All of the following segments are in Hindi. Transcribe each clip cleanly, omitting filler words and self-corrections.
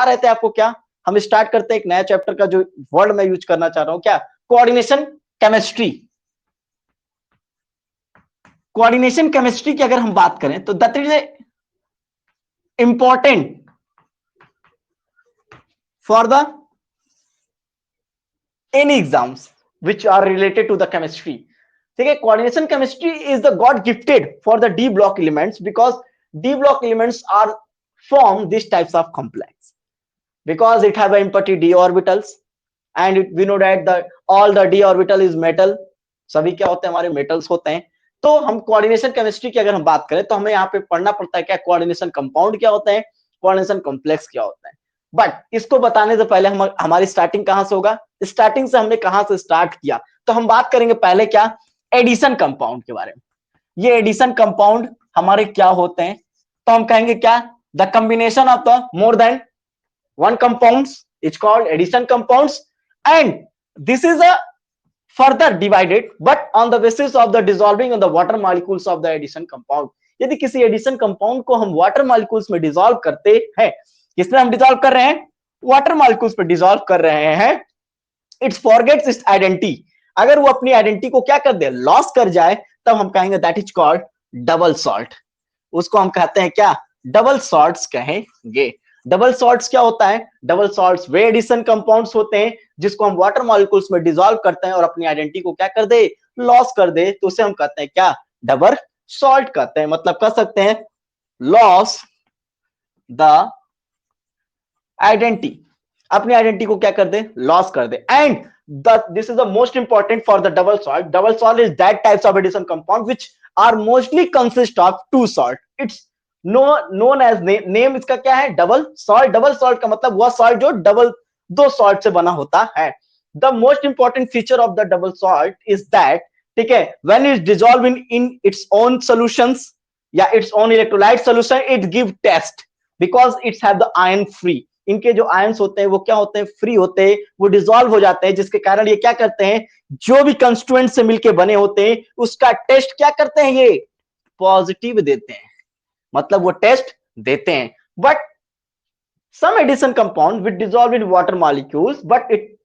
रहे थे आपको क्या, हम स्टार्ट करते हैं एक नया चैप्टर का जो वर्ड मैं यूज करना चाह रहा हूं, क्या, कोऑर्डिनेशन केमिस्ट्री। कोऑर्डिनेशन केमिस्ट्री की अगर हम बात करें तो that is important for the any exams which are related to the chemistry. ठीक है, coordination chemistry is the god gifted for the D block elements because D block elements are form these types of complex because it have empty d orbitals and we know that all the d orbital is metal, सभी क्या होते हैं हमारे मेटल्स होते हैं। तो हम कोऑर्डिनेशन केमिस्ट्री की अगर हम बात करें तो हमें यहाँ पे पढ़ना पड़ता है क्या, कोऑर्डिनेशन कंपाउंड क्या होते हैं, कोऑर्डिनेशन कॉम्प्लेक्स क्या होता है। बट इसको बताने से पहले हमारी स्टार्टिंग कहां से होगा, स्टार्टिंग से हमने कहां से स्टार्ट किया, तो हम बात करेंगे पहले क्या, एडिशन कंपाउंड के बारे में। ये एडिशन कंपाउंड हमारे क्या होते हैं, तो हम कहेंगे क्या, the combination of the more than one compounds is called addition compounds and this is a further divided but on the basis of the dissolving of the water molecules of the addition compound। यदि किसी एडिशन कंपाउंड को हम वाटर मॉलिक्यूल्स में डिसॉल्व करते हैं, किसमें हम डिसॉल्व कर रहे हैं, वाटर मॉलिक्यूल्स में डिसॉल्व कर रहे हैं, इट्स फॉरगेट्स इट्स आइडेंटिटी, अगर वो अपनी आइडेंटिटी को क्या कर दे, लॉस कर जाए, तब हम कहेंगे that is called double salt. उसको हम कहते हैं क्या, डबल सॉल्ट्स कहेंगे। डबल सॉल्ट्स क्या होता है, डबल सॉल्ट्स वे एडिशन कंपाउंड्स होते हैं जिसको हम वाटर मॉलिक्यूल्स में डिसॉल्व करते हैं और अपनी आइडेंटिटी को क्या कर दे, लॉस कर दे, तो उसे हम कहते हैं क्या, डबल सॉल्ट कहते हैं। मतलब कह सकते हैं लॉस द आइडेंटिटी, अपनी आइडेंटिटी को क्या कर दे, लॉस कर दे। And this is the most important for the double salt. Double salt is that types of addition compound which are mostly consist of two salt. It's known as name इसका क्या है, डबल सॉल्ट। डबल सॉल्ट का मतलब वह सॉल्ट जो डबल दो सॉल्ट से बना होता है। The most important feature of the double salt is that, ठीक है, when it dissolve in its own solutions या its own electrolyte solution, it give test because its have the ion free. इनके जो आयंस होते हैं वो क्या होते हैं, फ्री होते हैं, वो डिसॉल्व हो जाते हैं, जिसके कारण ये क्या करते हैं, जो भी कंस्टिट्यूएंट से मिलके बने होते हैं उसका टेस्ट क्या करते हैं, ये पॉजिटिव देते हैं, मतलब वो टेस्ट देते हैं। But some addition compound which dissolve in water molecules but it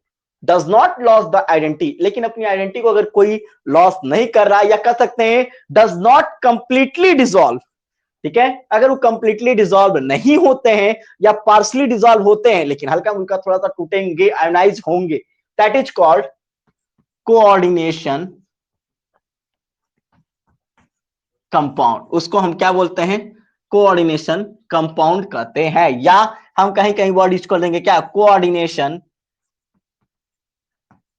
does not loss the identity, लेकिन अपनी आइडेंटिटी को अगर कोई लॉस नहीं कर रहा, या कह सकते हैं डज नॉट कंप्लीटली डिसॉल्व, ठीक है, अगर वो कंप्लीटली डिसॉल्व नहीं होते हैं या पार्शली डिसॉल्व होते हैं लेकिन हल्का फुल्का थोड़ा सा टूटेंगे, आयोनाइज होंगे, that is called coordination compound. उसको हम क्या बोलते हैं, कोऑर्डिनेशन कंपाउंड कहते हैं, या हम कहीं कहीं वर्ड यूज कर देंगे क्या, कोऑर्डिनेशन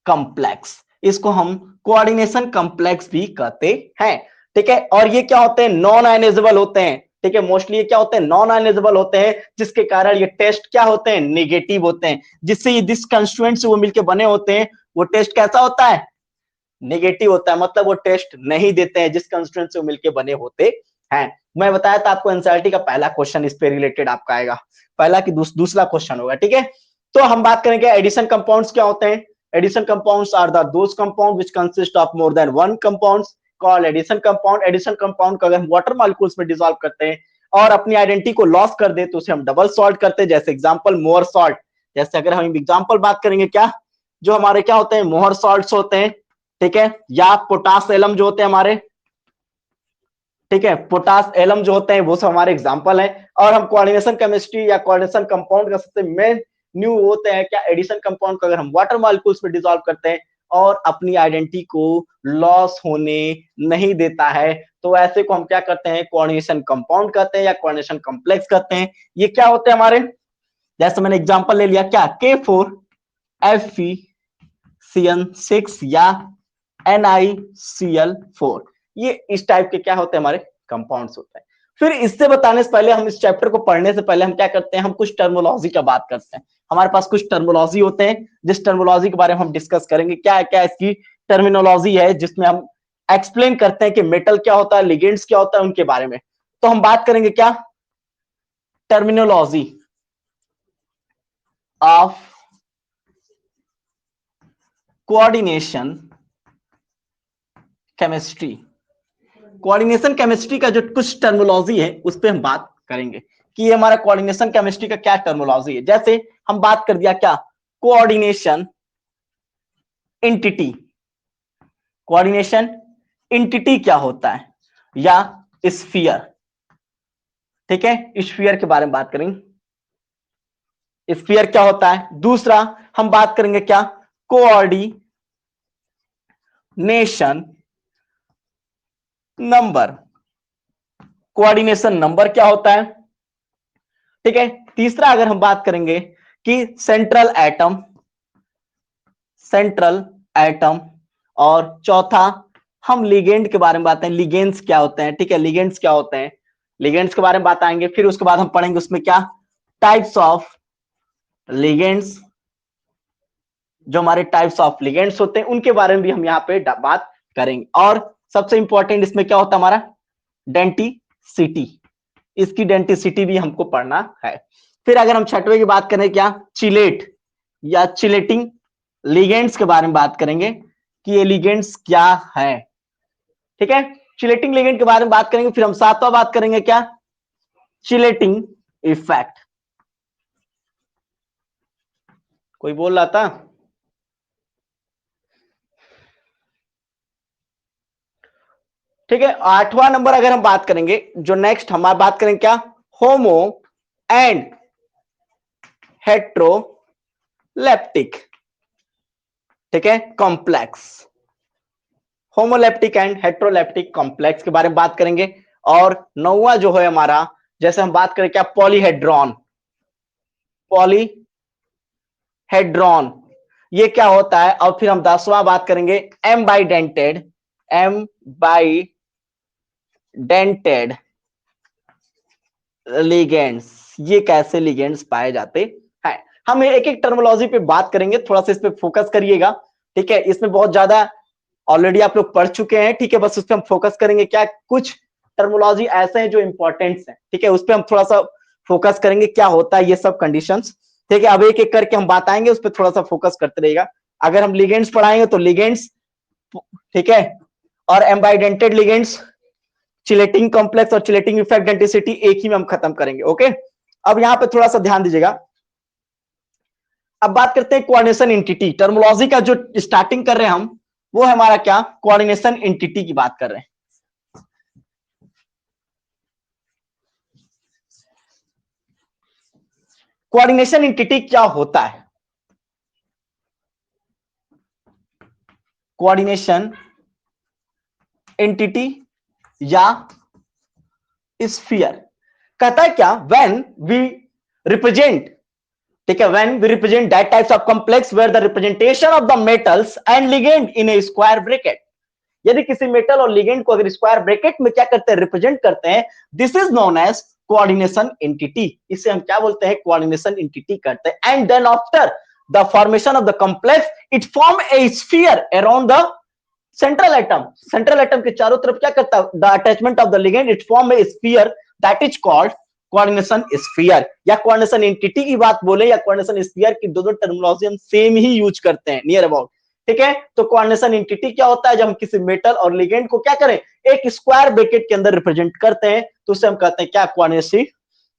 कॉम्प्लेक्स। इसको हम कोऑर्डिनेशन कॉम्प्लेक्स भी कहते हैं, ठीक है। और ये क्या होते हैं, नॉन आयनाइजेबल होते हैं, ठीक है, मोस्टली ये क्या होते हैं, नॉन आयनाइजेबल होते हैं, जिसके कारण ये टेस्ट क्या होते हैं, नेगेटिव होते हैं, जिससे ये जिस कंस्टिट्यूएंट से वो मिलके बने होते हैं वो टेस्ट कैसा होता है, नेगेटिव होता है, मतलब वो टेस्ट नहीं देते हैं जिस कंस्टिट्यूएंट से वो मिलके बने होते हैं। मैं बताया था आपको एनसीईआरटी का पहला क्वेश्चन इस पे रिलेटेड आपका आएगा, पहला कि दूसरा क्वेश्चन होगा, ठीक है। तो हम बात करेंगे एडिशन कंपाउंड्स क्या होते हैं। Addition compounds are the those compound which consist of more than one compounds called addition compound. Addition compound को अगर हम वाटर मॉलिक्यूल्स में डिसॉल्व करते हैं और अपनी आइडेंटिटी को लॉस कर दे तो उसे हम डबल सॉल्ट करते हैं। जैसे एग्जांपल मोहर सॉल्ट, जैसे अगर हम एग्जांपल बात करेंगे क्या, जो हमारे क्या होते हैं, मोहर सॉल्ट्स होते हैं, ठीक है, या पोटास एलम जो होते हैं हमारे, ठीक है, पोटास एलम जो होते हैं वो सब हमारे एग्जांपल हैं। और हम कोऑर्डिनेशन केमिस्ट्री या कोऑर्डिनेशन कंपाउंड का सबसे मेन न्यू होते हैं क्या, एडिशन कंपाउंड को अगर हम वाटर मॉलिक्यूल्स में डिसॉल्व करते हैं और अपनी आइडेंटिटी को लॉस होने नहीं देता है, तो ऐसे को हम क्या करते हैं, कोऑर्डिनेशन कंपाउंड कहते हैं या कोऑर्डिनेशन कॉम्प्लेक्स कहते हैं। ये क्या होते हैं हमारे, जैसे मैंने एग्जांपल ले लिया क्या, K4FeCN6 या NiCl4, ये इस टाइप के क्या होते हैं, हमारे कंपाउंड्स होते हैं। फिर इससे बताने से पहले, हम इस चैप्टर को पढ़ने से पहले हम क्या करते हैं, हम कुछ टर्मिनोलॉजी का बात करते हैं। हमारे पास कुछ टर्मिनोलॉजी होते हैं जिस टर्मिनोलॉजी के बारे में हम डिस्कस करेंगे, क्या क्या इसकी टर्मिनोलॉजी है जिसमें हम एक्सप्लेन करते हैं कि मेटल क्या होता है, लिगेंड्स क्या होता है, उनके बारे में। तो हम बात करेंगे क्या, terminology of coordination chemistry. Coordination chemistry का जो कुछ टर्मिनोलॉजी है उस पर हम बात करेंगे। कि ये हमारा कोऑर्डिनेशन केमिस्ट्री का क्या टर्मिनोलॉजी है। जैसे हम बात कर दिया क्या, कोऑर्डिनेशन एंटिटी। कोऑर्डिनेशन एंटिटी क्या होता है, या स्फीयर। ठीक है, स्फीयर के बारे में बात करेंगे, स्फीयर क्या होता है। दूसरा हम बात करेंगे क्या, कोऑर्डिनेशन नंबर। कोऑर्डिनेशन नंबर क्या होता है। ठीक है, तीसरा अगर हम बात करेंगे कि सेंट्रल एटम, सेंट्रल एटम। और चौथा हम लिगेंड के बारे में बात करें, लिगेंड्स क्या होते हैं। ठीक है, लिगेंड्स क्या होते हैं, लिगेंड्स के बारे में बताएंगे। फिर उसके बाद हम पढ़ेंगे उसमें क्या टाइप्स ऑफ लिगेंड्स, जो हमारे टाइप्स ऑफ लिगेंड्स होते हैं उनके बारे में भी हम यहाँ पे बात करेंगे। और सबसे इंपॉर्टेंट इसमें क्या होता है हमारा डेंटिसिटी, इसकी डेंटिसिटी भी हमको पढ़ना है। फिर अगर हम छठवें की बात करें क्या, चिलेट या चिलेटिंग लिगेंड्स के बारे में बात करेंगे कि ये लिगेंड्स क्या है। ठीक है, चिलेटिंग लिगेंड के बारे में बात करेंगे। फिर हम सातवां बात करेंगे क्या, चिलेटिंग इफेक्ट। कोई बोल रहा था। ठीक है, आठवां नंबर अगर हम बात करेंगे, जो नेक्स्ट हमारी बात करेंगे क्या, होमो एंड हेट्रोलेप्टिक। ठीक है, complex, homoleptic and heteroleptic complex के बारे में बात करेंगे। और नौवां जो है हमारा, जैसे हम बात करें क्या, पॉलीहेड्रॉन। पॉलीहेड्रॉन ये क्या होता है। और फिर हम 10वां बात करेंगे एम्बाइडेंटेड, एम्बाइडेंटेड लिगेंड्स। ये कैसे लिगेंड्स पाए जाते हैं। हम एक एक टर्मिनोलॉजी पे बात करेंगे, थोड़ा सा इस पे फोकस करिएगा। ठीक है, इसमें बहुत ज्यादा ऑलरेडी आप लोग पढ़ चुके हैं। ठीक है, बस उस पर हम फोकस करेंगे क्या, कुछ टर्मिनोलॉजी ऐसे हैं जो इंपॉर्टेंट्स हैं। ठीक है, उस पर हम थोड़ा सा फोकस करेंगे क्या होता है ये सब कंडीशंस। ठीक है, अब एक एक करके हम बात आएंगे, उस पर थोड़ा सा फोकस करते रहेगा। अगर हम लिगेंड्स पढ़ाएंगे तो लिगेंड्स, ठीक है, और एम्बाइडेंटेड लिगेंड्स, चिलेटिंग कॉम्प्लेक्स और चिलेटिंग इफेक्ट, डेंसिटी एक ही में हम खत्म करेंगे। ओके, अब यहां पे थोड़ा सा ध्यान दीजिएगा। अब बात करते हैं कोऑर्डिनेशन एंटिटी। टर्मिनोलॉजी का जो स्टार्टिंग कर रहे हैं हम, वो है हमारा क्या, कोऑर्डिनेशन एंटिटी की बात कर रहे हैं। कोऑर्डिनेशन एंटिटी क्या होता है। कोऑर्डिनेशन एंटिटी या स्फीयर कहता है क्या, व्हेन वी रिप्रेजेंट, ठीक है, when we represent that types of complex where the representation of the metals and ligand in a square bracket. यदि किसी मेटल और लिगेंड को अगर स्क्वायर ब्रैकेट में क्या करते हैं, रिप्रेजेंट करते हैं, this is known as coordination entity. इसे हम क्या बोलते हैं, कोऑर्डिनेशन एंटिटी करते हैं। And then after the formation of the complex it form a sphere around the central atom. Central atom के चारों तरफ क्या करता है, the attachment of the ligand it form a sphere that is called coordination sphere. या कोऑर्डिनेशन एंटिटी की बात बोले या कोऑर्डिनेशन स्फीयर की, दोनों टर्मिनोलॉजी हम सेम ही यूज करते हैं, नियर अबाउट। ठीक है, तो कोऑर्डिनेशन एंटिटी क्या होता है, जब हम किसी मेटल और लिगेंड को क्या करें, एक स्क्वायर ब्रैकेट के अंदर रिप्रेजेंट करते हैं, तो उसे हम कहते हैं क्या,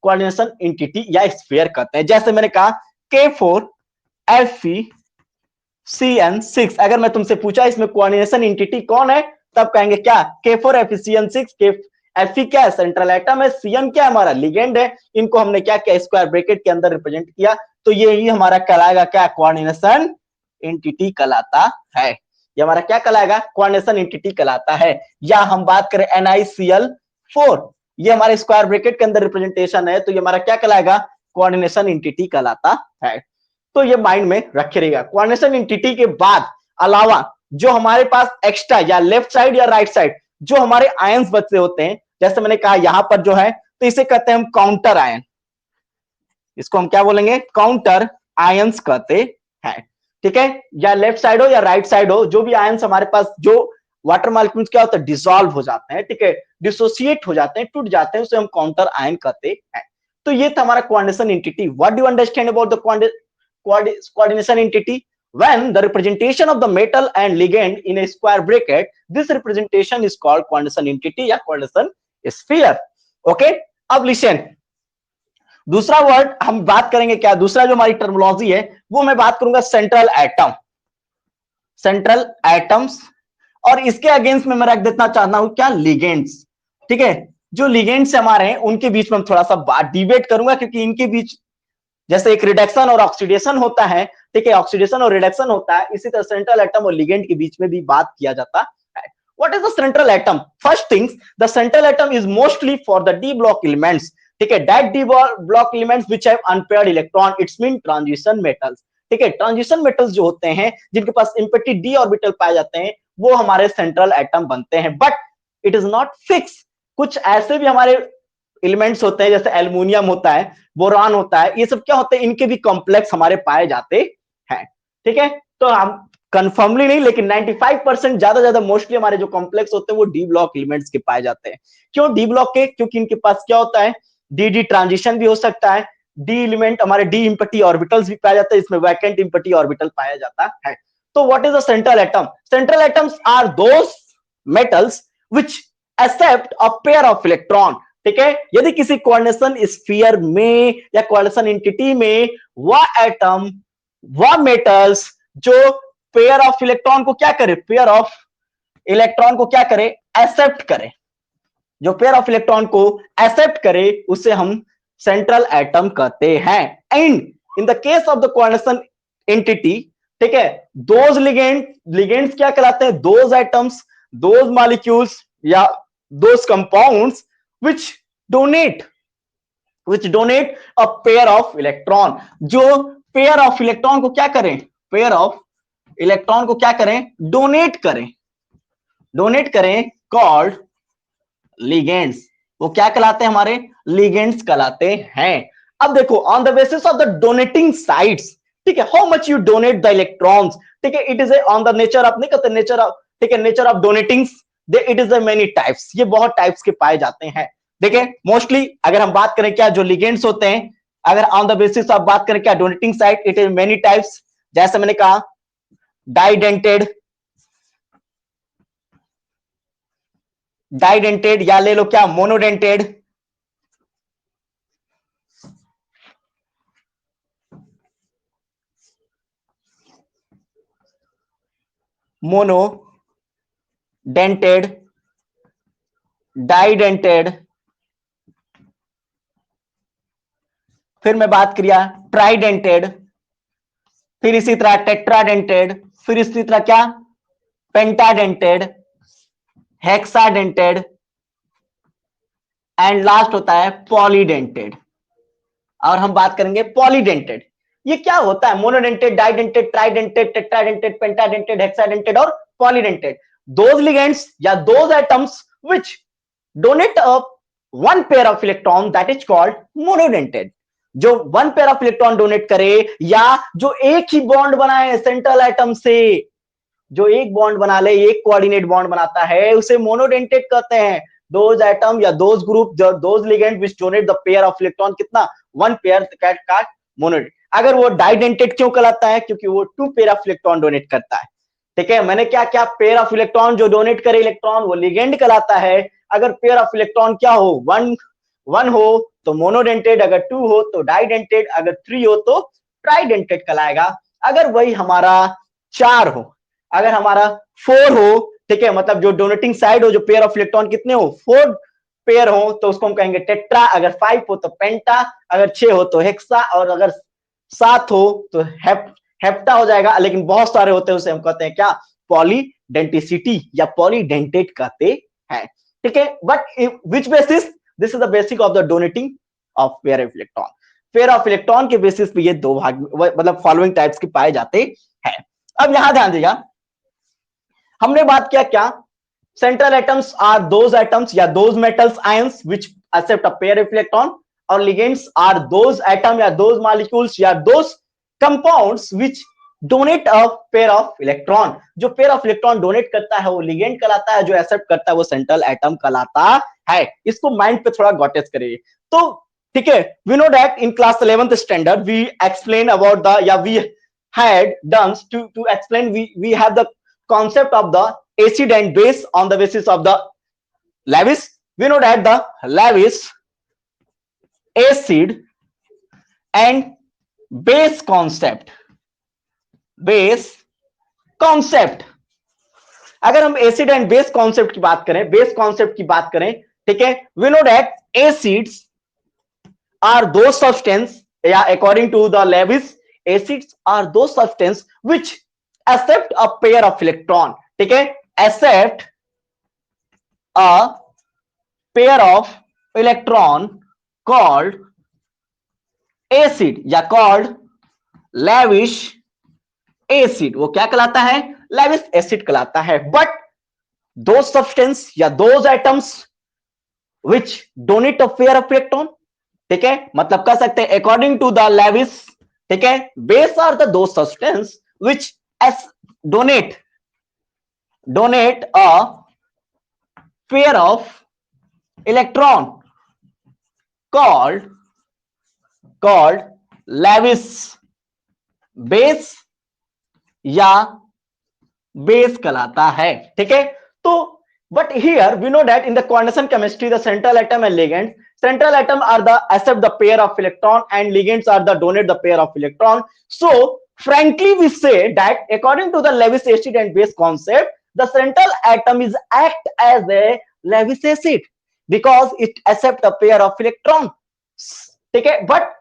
कोऑर्डिनेशन एंटिटी या स्फीयर कहते हैं। जैसे मैंने कहा K4FeCN6, अगर मैं तुमसे पूछा इसमें कोऑर्डिनेशन एंटिटी कौन है, तब कहेंगे क्या, K4FeCN6। Fe क्या है, सेंट्रल एटम है, Cn क्या है, हमारा लिगेंड है। इनको हमने क्या किया, स्क्वायर ब्रैकेट के अंदर रिप्रेजेंट किया, तो ये ही हमारा कहलाएगा क्या, कोऑर्डिनेशन एंटिटी कहलाता है। ये हमारा क्या कहलाएगा, कोऑर्डिनेशन एंटिटी कहलाता है। या हम बात करें NiCl4, ये हमारे स्क्वायर ब्रैकेट के अंदर रिप्रेजेंटेशन है, तो ये हमारा क्या कहलाएगा, कोऑर्डिनेशन एंटिटी कहलाता है। तो ये माइंड में रखे रहेगा। कोऑर्डिनेशन एंटिटी के बाद अलावा जो हमारे पास एक्स्ट्रा या लेफ्ट साइड या राइट साइड जो हमारे आयंस बचे होते हैं, जैसे मैंने कहा यहां पर जो है, तो इसे कहते हैं हम काउंटर आयन। इसको हम क्या बोलेंगे, काउंटर आयंस कहते हैं। ठीक है, या लेफ्ट साइड हो या राइट साइड हो, जो भी आयंस हमारे पास, जो वाटर मॉलिक्यूल्स क्या होता है, डिसॉल्व हो जाते हैं, ठीक है, डिसोसिएट हो जाते हैं, टूट जाते हैं, उसे हम काउंटर आयन कहते हैं। तो ये था हमारा coordination entity. What do you understand about the coordination entity? When the representation of the metal and ligand in a square bracket, this representation is called coordination entity या coordination sphere. Okay, अब listen, दूसरा वर्ड हम बात करेंगे क्या, दूसरा जो हमारी टर्मिनोलॉजी है वो मैं बात करूंगा सेंट्रल एटम, सेंट्रल एटम्स। और इसके अगेंस्ट में मैं रख देना चाहता हूं क्या, लिगेंड्स। ठीक है, जो लिगेंड्स हमारे हैं उनके बीच में हम थोड़ा सा बात डिबेट करूंगा, क्योंकि इनके बीच जैसे एक रिडक्शन और ऑक्सीडेशन होता है, ठीक है, ऑक्सीडेशन और रिडक्शन होता है, इसी तरह सेंट्रल एटम और लिगेंड के बीच में भी बात किया जाता है। What is the central atom? First things, the central atom is mostly for the D block elements, ठीक है, that D block elements which have unpaired electron, it's mean transition metals. ठीक है, ट्रांजिशन मेटल्स जो होते हैं जिनके पास इम्पेटी डी ऑर्बिटल पाए जाते हैं वो हमारे सेंट्रल एटम बनते हैं। But it is not fix, कुछ ऐसे भी हमारे एलिमेंट्स होते हैं जैसे एल्युमिनियम होता है, बोरान होता है, ये सब क्या होते हैं, इनके भी कॉम्प्लेक्स हमारे पाए जाते हैं। ठीक है, तो हम कंफर्मली नहीं लेकिन 95% ज्यादा मोस्टली हमारे जो कॉम्प्लेक्स होते हैं वो डी ब्लॉक एलिमेंट्स के पाए जाते हैं। क्यों डी ब्लॉक के? क्योंकि इनके पास क्या होता है, डी डी ट्रांजिशन भी हो सकता है, डी एलिमेंट हमारे डी इम्पटी ऑर्बिटल्स भी पाया जाता है, इसमें वैकेंट इम्पटी ऑर्बिटल पाया जाता है। तो what is the central atom? Central atoms are those metals which accept a pair of electron. ठीक है, यदि किसी कोऑर्डिनेशन स्फीयर में या कोऑर्डिनेशन एंटिटी में वह एटम, वह मेटल्स जो पेयर ऑफ इलेक्ट्रॉन को क्या करे, पेयर ऑफ इलेक्ट्रॉन को क्या करे, एक्सेप्ट करे, जो पेयर ऑफ इलेक्ट्रॉन को एक्सेप्ट करे उसे हम सेंट्रल एटम कहते हैं। And in the case of the coordination entity, ठीक है, दोज लिगेंड्स क्या कहलाते हैं, दोज एटम्स, दोज मॉलिक्यूल्स या those compounds which donate a pair of electron, जो पेयर ऑफ इलेक्ट्रॉन को क्या करें, पेयर ऑफ इलेक्ट्रॉन को क्या करें, डोनेट करें कॉल्ड लिगेंड्स। वो क्या कहलाते हैं, हमारे लिगेंड्स कहलाते हैं। अब देखो, on the basis of the donating sides, ठीक है, how much you donate the electrons, ठीक है, it is on the nature of, नहीं कहते नेचर ऑफ, ठीक है, nature of donating, it is many types, ये बहुत टाइप्स के पाए जाते हैं। देखिए, मोस्टली अगर हम बात करें क्या, जो लिगेंड्स होते हैं, अगर ऑन द बेसिस ऑफ बात करें क्या, donating side, it is many types. जैसे मैंने कहा डाइडेंटेड या ले लो क्या, मोनोडेंटेड, मोनोडेंटेड, डाइडेंटेड, फिर मैं बात किया ट्राइडेंटेड, फिर इसी तरह टेट्राडेंटेड, फिर इसी तरह क्या, पेंटाडेंटेड, हेक्साडेंटेड, एंड लास्ट होता है पॉलीडेंटेड। और हम बात करेंगे पॉलीडेंटेड, ये क्या होता है, monodentate, didentate, tridentate, tetradentate, pentadentate, hexadentate और पॉलीडेंटेड। दोज लिगेंड्स या those atoms which donate a one pair of electron that is called monodentate, जो one pair of electron donate करे या जो एक ही बॉन्ड बनाए सेंट्रल एटम से, जो एक बॉन्ड बना ले, एक कोऑर्डिनेट बॉन्ड बनाता है, उसे मोनोडेंटेड कहते हैं। दोज एटम या those group, those ligand which donate the pair of electron, कितना, वन पेयर का मोनोडेंट। अगर वो डाइडेंटेड क्यों कहलाता है, क्योंकि वो two pair of electron donate करता है। ठीक है, मैंने क्या क्या, पेयर ऑफ इलेक्ट्रॉन जो डोनेट करे इलेक्ट्रॉन वो लिगेंड कहलाता है। अगर पेयर ऑफ इलेक्ट्रॉन क्या हो, वन हो तो मोनोडेंटेड, अगर टू हो तो डाइडेंटेड, अगर थ्री हो तो ट्राइडेंटेड कहलाएगा। अगर वही हमारा चार हो, अगर हमारा फोर हो, ठीक है, मतलब जो डोनेटिंग साइड हो, जो पेयर ऑफ इलेक्ट्रॉन कितने हो, फोर पेयर हो, तो उसको हम कहेंगे टेट्रा, अगर फाइव हो तो पेंटा, अगर छह हो तो हेक्सा, और अगर सात हो तो हेप्टा हो जाएगा। लेकिन बहुत सारे होते हैं उसे हम कहते हैं क्या, पॉलीडेंटिसिटी या पॉलीडेंटेड कहते हैं। ठीक है, but which basis, this is the basic of the donating of pair of electron. Pair of electron के बेसिस पे ये दो भाग, मतलब फॉलोइंग टाइप्स के पाए जाते हैं। अब यहां ध्यान दीजिएगा, हमने बात किया क्या, central atoms are those atoms या those metals ions which accept a pair of electron, और लिगेंड्स आर दोज एटम या दोज मॉलिक्यूल्स या those compounds which donate a pair of electron. जो पेयर ऑफ इलेक्ट्रॉन डोनेट करता है वो लिगेंड कहलाता है, जो एक्सेप्ट करता है वो सेंट्रल एटम कहलाता है। इसको माइंड पे थोड़ा गॉटेज करिए। तो ठीक है, we know that in class 11th standard we explain about the, या we had done to explain, we have the concept of the acid and base on the basis of the Lewis. We know that the Lewis acid and base concept. Base concept, अगर हम एसिड एंड बेस कॉन्सेप्ट की बात करें, बेस कॉन्सेप्ट की बात करें, ठीक है, we know that acids are those substance, या according to the Lewis, acids are those substance which accept a pair of electron, ठीक है, accept a pair of electron called acid या कॉल्ड लेविश एसिड। वो क्या कहलाता है? लेविस एसिड कहलाता है। बट दो सब्सटेंस या those atoms which donate a pair of electron, ठीक है, मतलब कह सकते हैं अकॉर्डिंग टू द लेविस, ठीक है, base are the two substance which donate a pair of electron called Lewis base या बेस कहलाता है, ठीक है। तो but here we know that in the coordination chemistry the central atom and ligand, central atom are the accept the pair of electron and ligands are the donate the pair of electron. So frankly we say that according to the Lewis acid and base concept, the central atom is act as a Lewis acid because it accept a pair of electron, ठीक है। but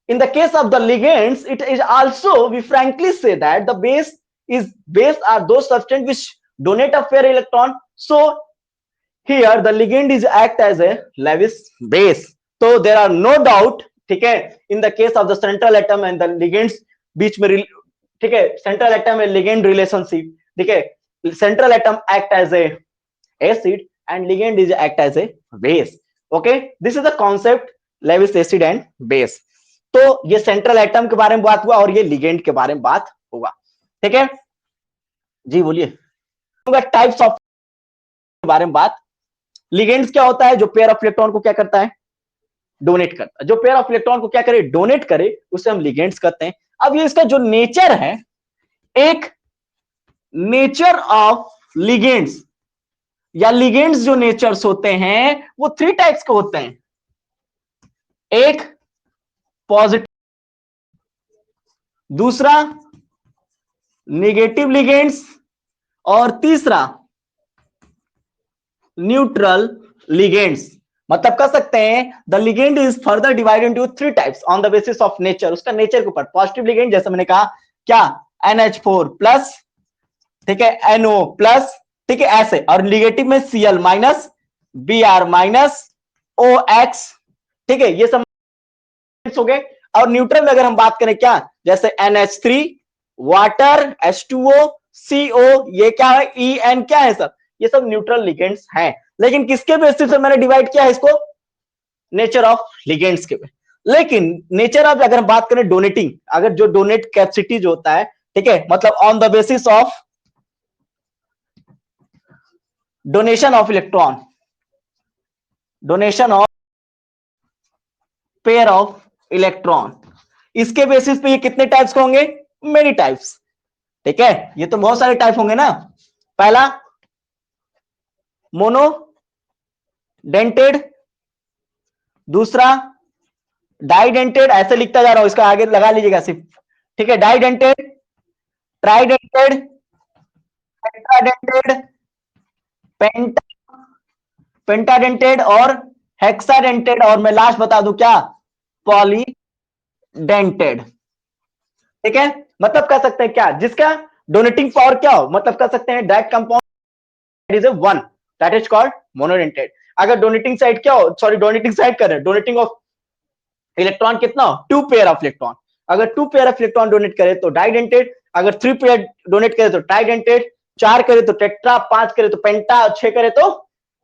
in the case of the ligands it is also, we frankly say that the base are those substances which donate a pair electron. So here the ligand is act as a Lewis base. So there are no doubt, ठीक है, in the case of the central atom and the ligands बीच में, ठीक है, central atom and ligand relationship, ठीक है, central atom act as a acid and ligand is act as a base. Okay, this is the concept Lewis acid and base. तो ये सेंट्रल एटम के बारे में बात हुआ और ये लिगेंड के बारे में बात हुआ, ठीक है जी, बोलिए। टाइप्स ऑफ के बारे में बात, लिगेंड्स क्या होता है? जो पेयर ऑफ इलेक्ट्रॉन को क्या करता है? डोनेट करता है। जो पेयर ऑफ इलेक्ट्रॉन को क्या करे? डोनेट करे, उसे हम लिगेंड्स कहते हैं। अब ये इसका जो नेचर है, एक नेचर ऑफ लिगेंड्स या लिगेंड्स जो नेचर्स होते हैं वो थ्री टाइप्स के होते हैं। एक पॉजिटिव, दूसरा नेगेटिव लिगेंड्स, और तीसरा न्यूट्रल लिगेंड्स। मतलब कह सकते हैं the ligand is further divided into three types on the basis of nature, उसका नेचर के ऊपर। पॉजिटिव लिगेंड जैसे मैंने कहा क्या, NH4 प्लस, ठीक है, NO प्लस, ठीक है, ऐसे। और निगेटिव में Cl minus, Br minus, OX, ठीक है, ये सब हो गए। और न्यूट्रल में अगर हम बात करें क्या, जैसे NH3, वाटर, H2O, CO, ये क्या है, En क्या है सब, ये सब न्यूट्रल लिगेंड्स हैं। लेकिन किसके बेसिस पे मैंने डिवाइड किया है इसको? नेचर ऑफ लिगेंड्स के पे। लेकिन नेचर ऑफ अगर हम बात करें डोनेटिंग, अगर जो डोनेट कैपेसिटी जो होता है, ठीक है, मतलब on the basis of donation of electron, donation of pair of electron, इसके बेसिस पे ये कितने टाइप्स के होंगे? मेनी टाइप्स, ठीक है, ये तो बहुत सारे टाइप होंगे ना। पहला मोनो डेंटेड, दूसरा डाइडेंटेड, ऐसे लिखता जा रहा हूं, इसका आगे लगा लीजिएगा सिर्फ, ठीक है, डाइडेंटेड, ट्राइडेंटेड, टेट्राडेंटेड, पेंटाडेंटेड और हेक्साडेंटेड, और मैं लास्ट बता दूं क्या, पॉलीडेंटेड, ठीक है। मतलब कह सकते हैं क्या, जिसका डोनेटिंग पावर क्या हो, मतलब कह सकते हैं direct compound is a one, that is called monodentate. अगर डोनेटिंग साइड क्या हो, सॉरी डोनेटिंग साइड कर रहे हैं, डोनेटिंग ऑफ इलेक्ट्रॉन कितना हो, 2 पेयर ऑफ इलेक्ट्रॉन। अगर 2 पेयर ऑफ इलेक्ट्रॉन डोनेट करे तो डाइडेंटेड, अगर 3 पेयर डोनेट करे तो ट्राइडेंटेड, 4 करे तो टेट्रा, 5 करे तो पेंटा, 6 करे तो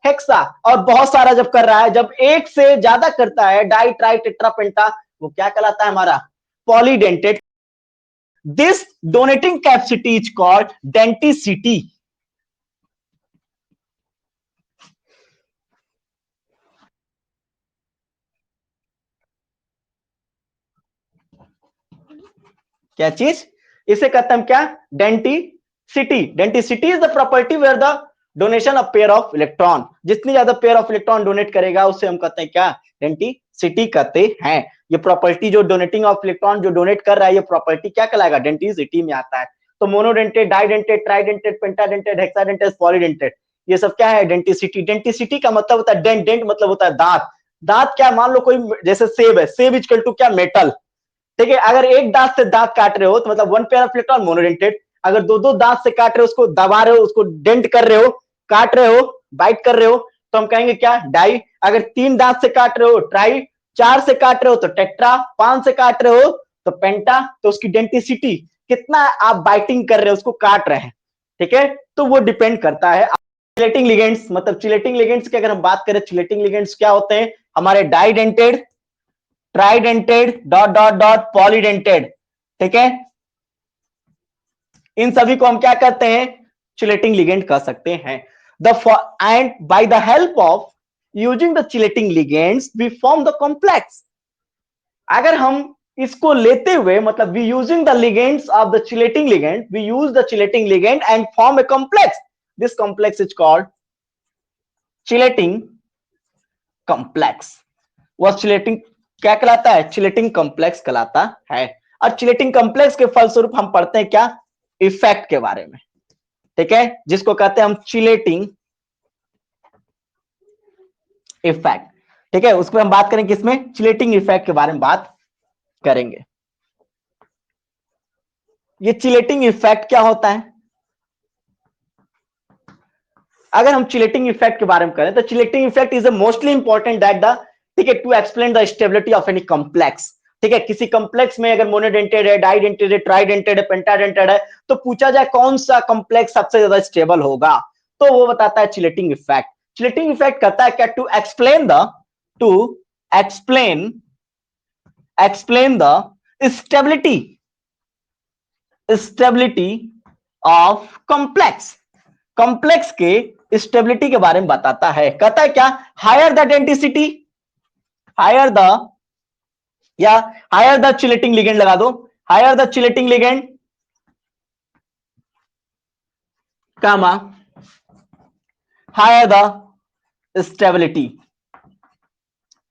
हेक्सा। और बहुत सारा जब कर रहा है, जब एक से ज्यादा करता है, डाई, ट्राई, टेट्रा, पेंटा, वो क्या कहलाता है हमारा? Polydentate. This donating capacity is called denticity. क्या चीज? इसे कहते हैं क्या? Denticity. Denticity is the property where the donation of pair of electron, जितनी ज्यादा पेयर ऑफ इलेक्ट्रॉन डोनेट करेगा उससे हम कहते हैं क्या? डेंटिसिटी। डेंसिटी कहते हैं। ये प्रॉपर्टी जो डोनेटिंग ऑफ इलेक्ट्रॉन जो डोनेट कर रहा है, ये प्रॉपर्टी क्या कहलाएगा, डेंसिटी में आता है। तो मोनोडेंटेड, डाइडेंटेड, ट्राइडेंटेड, पेंटाडेंटेड, हेक्साडेंटेड, पॉलीडेंटेड, ये सब क्या है, डेंसिटी। डेंसिटी का मतलब होता है डेंट, डेंट मतलब होता है दांत। दांत क्या, मान लो कोई जैसे सेब है, सेब इक्वल टू क्या, मेटल। ठीक है, अगर एक दांत से दांत काट रहे हो तो मतलब one pair of electron, monodentate. अगर दो दो दांत से काट रहे हो, उसको दबा रहे हो, उसको डेंट कर रहे हो, काट रहे हो, बाइट कर रहे हो, तो हम कहेंगे क्या, डाई। अगर तीन दांत से काट रहे हो, ट्राई। चार से काट रहे हो तो टेट्रा। पांच से काट रहे हो तो पेंटा। तो उसकी डेंसिटी कितना आप बाइटिंग कर रहे हो, उसको काट रहे हैं। ठीक है, तो वो डिपेंड करता है। चिलेटिंग लिगेंड्स, मतलब चिलेटिंग लिगेंड्स की अगर हम बात करें, चिलेटिंग लिगेंड्स क्या होते हैं हमारे, डाइडेंटेड, ट्राइडेंटेड, डॉट डॉट डॉट, पॉलीडेंटेड। ठीक है, इन सभी को हम क्या कहते हैं, चिलेटिंग लिगेंड कह सकते हैं। The end by the help of using the chelating ligands we form the complex. अगर हम इसको लेते हुए, मतलब we using the ligands of the chelating ligand, we use the chelating ligand and form a complex. This complex is called chelating complex. वह चिलेटिंग क्या कहलाता है, चिलेटिंग कॉम्प्लेक्स कहलाता है। और चिलेटिंग कॉम्प्लेक्स के फलस्वरूप हम पढ़ते हैं क्या, इफेक्ट के बारे में। ठीक है, जिसको कहते हैं हम चिलेटिंग इफेक्ट। ठीक है, उस पर हम बात करेंगे, किसमें, चिलेटिंग इफेक्ट के बारे में बात करेंगे। ये चिलेटिंग इफेक्ट क्या होता है, अगर हम चिलेटिंग इफेक्ट के बारे में करें तो chelating effect is a mostly important that the, ठीक है, to explain the stability of any complex. ठीक है, किसी कॉम्प्लेक्स में अगर मोनोडेंटेड है, डाइडेंटेड है, ट्राइडेंटेड है, पेंटाडेंटेड है, तो पूछा जाए कौन सा कॉम्प्लेक्स सबसे ज्यादा स्टेबल होगा, तो वो बताता है चिलेटिंग इफेक्ट। चिलेटिंग इफेक्ट कहता है क्या, to explain the, to explain explain the stability, stability of complex. Complex के स्टेबिलिटी के बारे में बताता है। कहता है क्या, higher the density, higher the, या हायर द चिलेटिंग लिगेंड लगा दो, higher the chelating ligand comma higher the stability,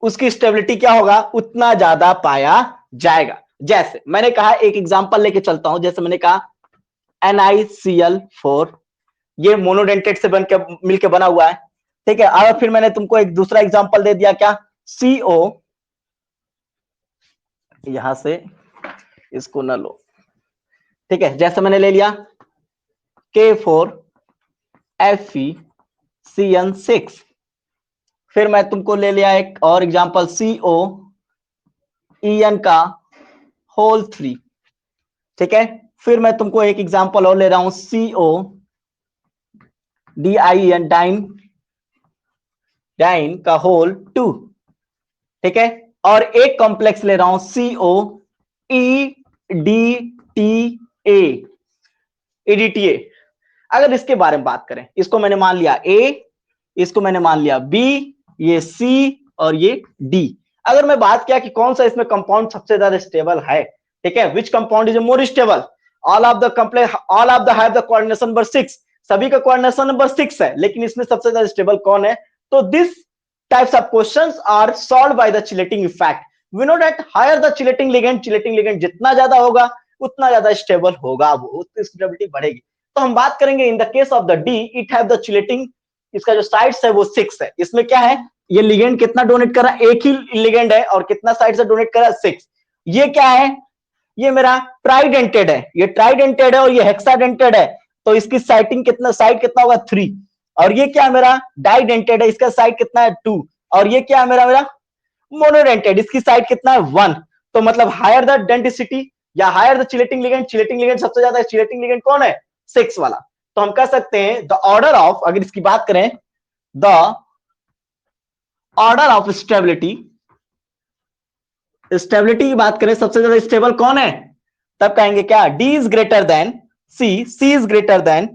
उसकी स्टेबिलिटी क्या होगा, उतना ज्यादा पाया जाएगा। जैसे मैंने कहा, एक एग्जांपल लेके चलता हूं, जैसे मैंने कहा NiCl4, ये मोनोडेंटेट से बनकर मिलकर बना हुआ है। ठीक है, और फिर मैंने तुमको एक दूसरा एग्जांपल दे दिया, क्या, CO, यहां से इसको न लो। ठीक है, जैसे मैंने ले लिया K4FeCN6, फिर मैं तुमको ले लिया एक और एग्जांपल COEN का होल 3। ठीक है, फिर मैं तुमको एक एग्जांपल और ले रहा हूं, CODIN, डाइन, डाइन का होल 2। ठीक है, और एक कॉम्प्लेक्स ले रहा हूं EDTA। अगर इसके बारे में बात करें, इसको मैंने मान लिया A, इसको मैंने मान लिया B, ये C और ये D। अगर मैं बात किया कि कौन सा इसमें कंपाउंड सबसे ज्यादा स्टेबल है, ठीक है, which compound is more stable, all of the complex, all of the have the coordination number 6, सभी का कोऑर्डिनेशन नंबर 6 है, लेकिन इसमें सबसे ज्यादा स्टेबल कौन है, तो this types of questions are solved by the chelating effect. We know that higher the chelating ligand जितना ज्यादा होगा उतना ज्यादा स्टेबल होगा, वो उतनी स्टेबिलिटी बढ़ेगी। तो हम बात करेंगे इन the case of the D, it have the chelating, इसका जो साइड्स है वो 6 है। इसमें क्या है, ये लिगेंड कितना डोनेट कर रहा है, एक ही लिगेंड है और कितना साइड से डोनेट कर रहा है, 6। ये क्या है, ये मेरा ट्राइडेंटेड है, ये ट्राइडेंटेड है और ये हेक्साडेंटेड है, तो इसकी साइटिंग कितना, साइड कितना होगा, 3। और ये क्या मेरा डाइडेंटेड है, इसका साइड कितना है, 2। और ये क्या है मेरा मेरा मोनोडेंटेड, इसकी साइड कितना है, 1। तो मतलब हायर द डेंसिटी या higher the chelating ligand, chelating ligand सबसे ज्यादा है, चिलेटिंग लिगेंड कौन है, 6 वाला। तो हम कह सकते हैं द ऑर्डर ऑफ, अगर इसकी बात करें, the order of stability, stability की बात करें, सबसे ज्यादा स्टेबल कौन है, तब कहेंगे क्या, D is greater than C, C is greater than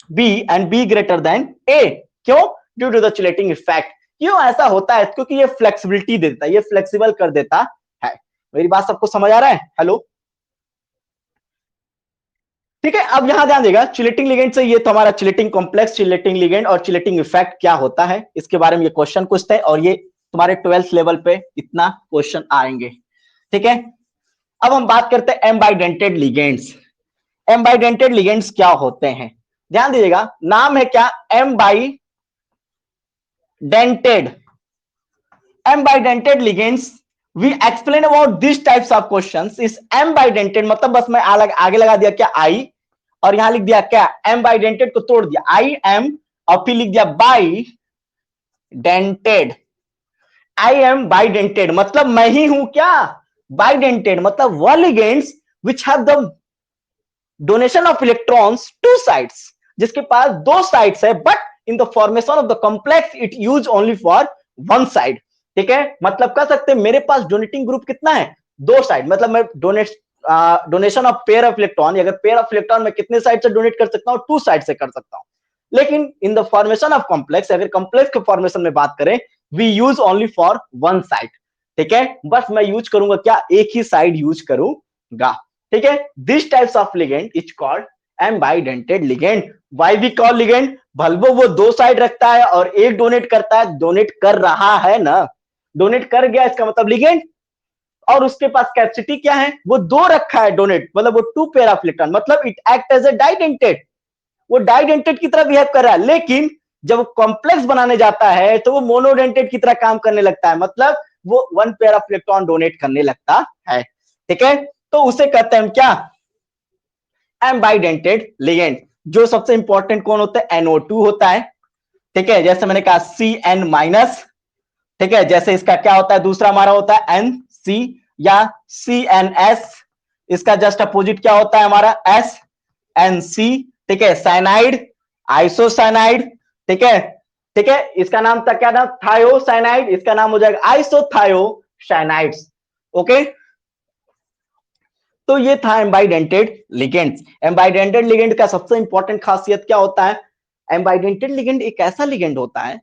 B and B greater than A. क्यों, due to the chelating effect. क्यों ऐसा होता है, क्योंकि ये फ्लेक्सिबिलिटी देता है, ये फ्लेक्सिबल कर देता है। मेरी बात सबको समझ आ रहा है, हेलो, ठीक है। अब यहां ध्यान देगा, चिलेटिंग लिगेंड से, ये तो हमारा चिलेटिंग कॉम्प्लेक्स, चिलेटिंग लिगेंड और चिलेटिंग इफेक्ट क्या होता है, इसके बारे में ये क्वेश्चन पूछते हैं और ये तुम्हारे 12th लेवल पे इतना क्वेश्चन आएंगे, ठीक है। अब हम बात करते हैं एम्बाइडेंटेड लिगेंड्स। एम्बाइडेंटेड लिगेंड्स क्या होते हैं, ध्यान दीजिएगा, नाम है क्या, ambidentate. Ambidentate ligands, we explain about this types of questions. इस एम्बाइडेंटेड मतलब बस मैं आगे लगा दिया क्या आई, और यहां लिख दिया क्या, एम्बाइडेंटेड को तोड़ दिया आई एम, और फिर लिख दिया bidentate. I am bidentate मतलब मैं ही हूं क्या, बाइडेंटेड मतलब वह ligands which have the donation of electrons two sides, जिसके पास दो साइड्स है, but in the formation of the complex it use only for one side, ठीक है। मतलब कह सकते हैं मेरे पास डोनेटिंग ग्रुप कितना है, दो साइड, मतलब मैं donation of pair of electron, अगर पेयर ऑफ इलेक्ट्रॉन मैं कितने साइड से डोनेट कर सकता हूं, टू साइड से कर सकता हूं। लेकिन in the formation of complex, अगर कॉम्प्लेक्स के फॉर्मेशन में बात करें, we use only for one side, ठीक है। बस मैं यूज करूंगा क्या, एक ही साइड यूज करूंगा, ठीक है। This types of ligand is called ambidentate ligand. Why we call ligand, भले वो दो साइड रखता है और एक डोनेट करता है, डोनेट कर रहा है ना, डोनेट कर गया इसका मतलब लिगेंड, और उसके पास कैपेसिटी क्या है, वो दो रखा है डोनेट, मतलब वो टू पेयर ऑफ इलेक्ट्रॉन, मतलब it act as a bidentate, वो डाइडेंटेड की तरह बिहेव कर रहा है। लेकिन जब कॉम्प्लेक्स बनाने जाता है तो वो मोनोडेंटेड की तरह काम करने लगता है, मतलब वो one pair of electron donate करने लगता है, ठीक है। तो उसे कहते हैं क्या, एम्बाइडेंटेड लिगेंड। जो सबसे इंपॉर्टेंट कौन होता है, NO2 होता है, ठीक है, जैसे मैंने कहा CN-, ठीक है। जैसे इसका क्या होता है, दूसरा हमारा होता है NC या CNS, इसका जस्ट अपोजिट क्या होता है हमारा SNC, ठीक है। साइनाइड, आइसोसाइनाइड, ठीक है, ठीक है। इसका नाम था क्या नाम, थायोसाइनाइड, इसका नाम हो जाएगा आइसोथायोसाइनाइड्स, ओके। तो ये था एम्बाइडेंटेड लिगेंड्स। एम्बाइडेंटेड लिगेंड का सबसे इंपॉर्टेंट खासियत क्या होता है, एम्बाइडेंटेड लिगेंड एक ऐसा लिगेंड होता है